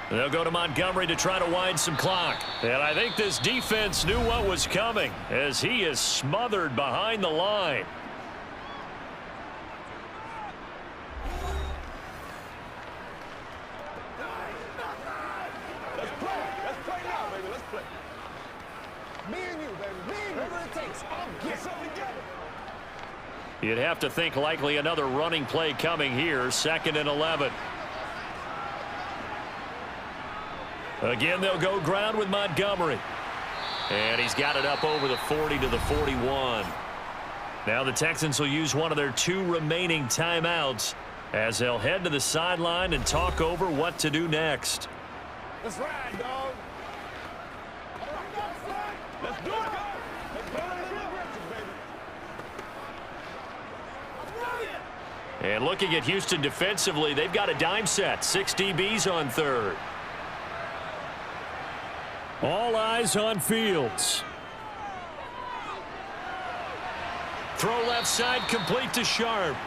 They'll go to Montgomery to try to wind some clock. And I think this defense knew what was coming as he is smothered behind the line. Let's play. Let's play now, baby. Let's play. Me and you, baby. Me and you. Whatever it takes. I'll get something together. You'd have to think likely another running play coming here. 2nd and 11. Again, they'll go ground with Montgomery. And he's got it up over the 40 to the 41. Now the Texans will use one of their 2 remaining timeouts as they'll head to the sideline and talk over what to do next. Let's ride, dog. Let's do it. Let's go a little aggressive, baby. And looking at Houston defensively, they've got a dime set. 6 DBs on 3rd. All eyes on Fields. Throw left side complete to Sharp.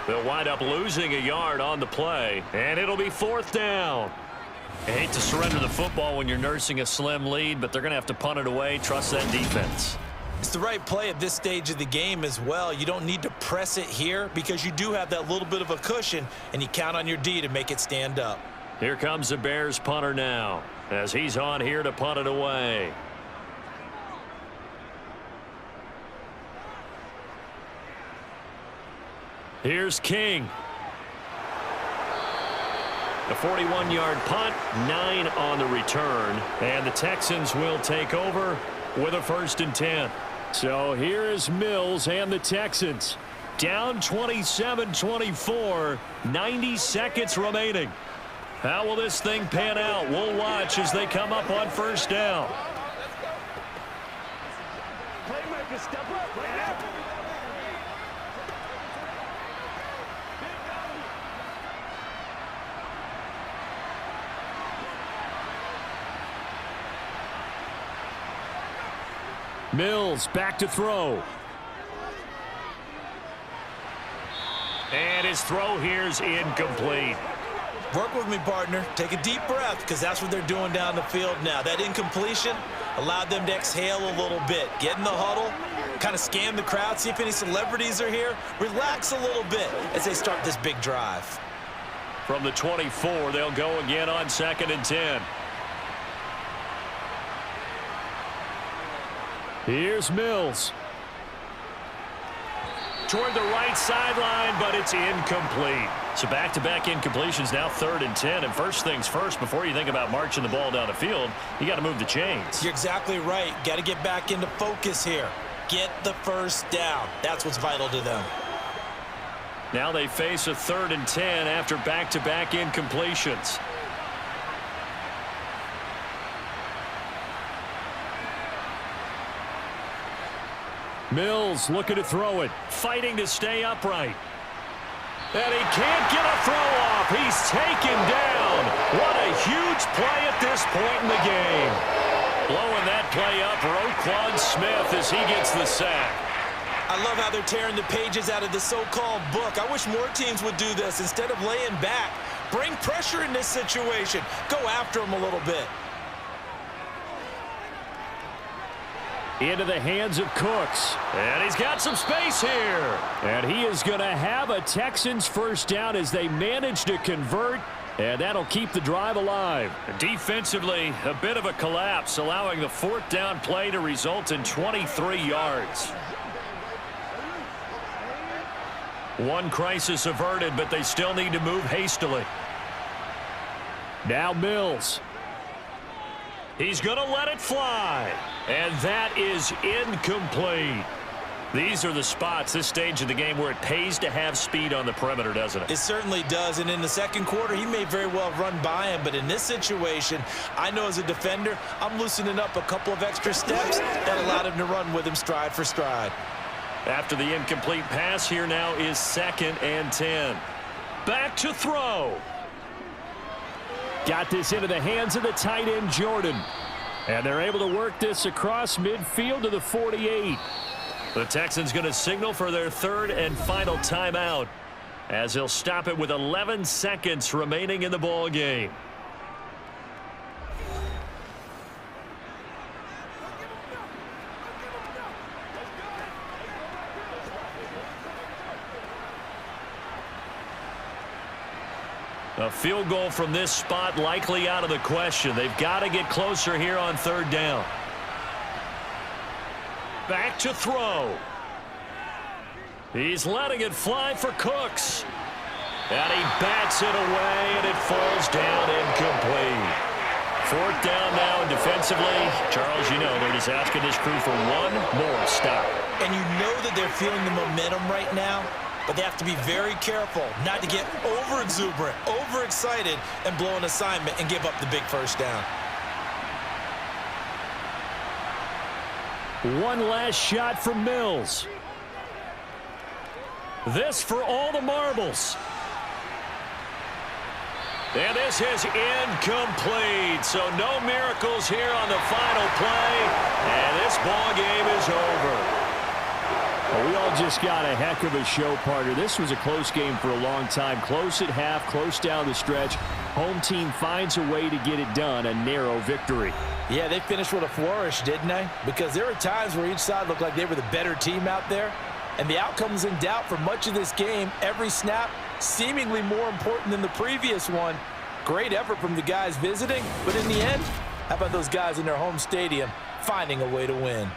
They'll wind up losing a yard on the play, and it'll be 4th down. I hate to surrender the football when you're nursing a slim lead, but they're going to have to punt it away. Trust that defense. It's the right play at this stage of the game as well. You don't need to press it here because you do have that little bit of a cushion, and you count on your D to make it stand up. Here comes the Bears punter now as he's on here to punt it away. Here's King. A 41-yard punt, 9 on the return, and the Texans will take over with a 1st and 10. So here is Mills and the Texans. Down 27-24, 90 seconds remaining. How will this thing pan out? We'll watch as they come up on 1st down. Playmaker, step up, man. Mills back to throw. And his throw here's incomplete. Work with me, partner. Take a deep breath because that's what they're doing down the field now. That incompletion allowed them to exhale a little bit. Get in the huddle, kind of scan the crowd, see if any celebrities are here. Relax a little bit as they start this big drive. From the 24, they'll go again on 2nd and 10. Here's Mills. Toward the right sideline, but it's incomplete. So back-to-back incompletions, now 3rd and 10. And first things first, before you think about marching the ball down the field, you got to move the chains. You're exactly right. Got to get back into focus here. Get the 1st down. That's what's vital to them. Now they face a 3rd and 10 after back-to-back incompletions. Mills looking to throw it. Fighting to stay upright. And he can't get a throw off. He's taken down. What a huge play at this point in the game. Blowing that play up, Roquan Smith as he gets the sack. I love how they're tearing the pages out of the so-called book. I wish more teams would do this instead of laying back. Bring pressure in this situation. Go after him a little bit. Into the hands of Cooks. And he's got some space here. And he is going to have a Texans first down as they manage to convert. And that'll keep the drive alive. Defensively, a bit of a collapse, allowing the fourth down play to result in 23 yards. One crisis averted, but they still need to move hastily. Now Mills. He's going to let it fly. And that is incomplete. These are the spots, this stage of the game, where it pays to have speed on the perimeter, doesn't it? It certainly does. And in the second quarter, he may very well run by him. But in this situation, I know as a defender, I'm loosening up a couple of extra steps that allowed him to run with him stride for stride. After the incomplete pass, here now is 2nd and 10. Back to throw. Got this into the hands of the tight end, Jordan. And they're able to work this across midfield to the 48. The Texans going to signal for their third and final timeout as they'll stop it with 11 seconds remaining in the ball game. A field goal from this spot likely out of the question. They've got to get closer here on third down. Back to throw. He's letting it fly for Cooks. And he bats it away, and it falls down incomplete. Fourth down now, and defensively, Charles, you know, they're just asking this crew for one more stop. And you know that they're feeling the momentum right now, but they have to be very careful not to get over-exuberant, overexcited, and blow an assignment and give up the big first down. One last shot from Mills. This for all the marbles. And this is incomplete. So no miracles here on the final play. And this ball game is over. Well, we all just got a heck of a show, partner. This was a close game for a long time. Close at half, close down the stretch. Home team finds a way to get it done, a narrow victory. Yeah, they finished with a flourish, didn't they? Because there were times where each side looked like they were the better team out there. And the outcome was in doubt for much of this game. Every snap seemingly more important than the previous one. Great effort from the guys visiting. But in the end, how about those guys in their home stadium finding a way to win?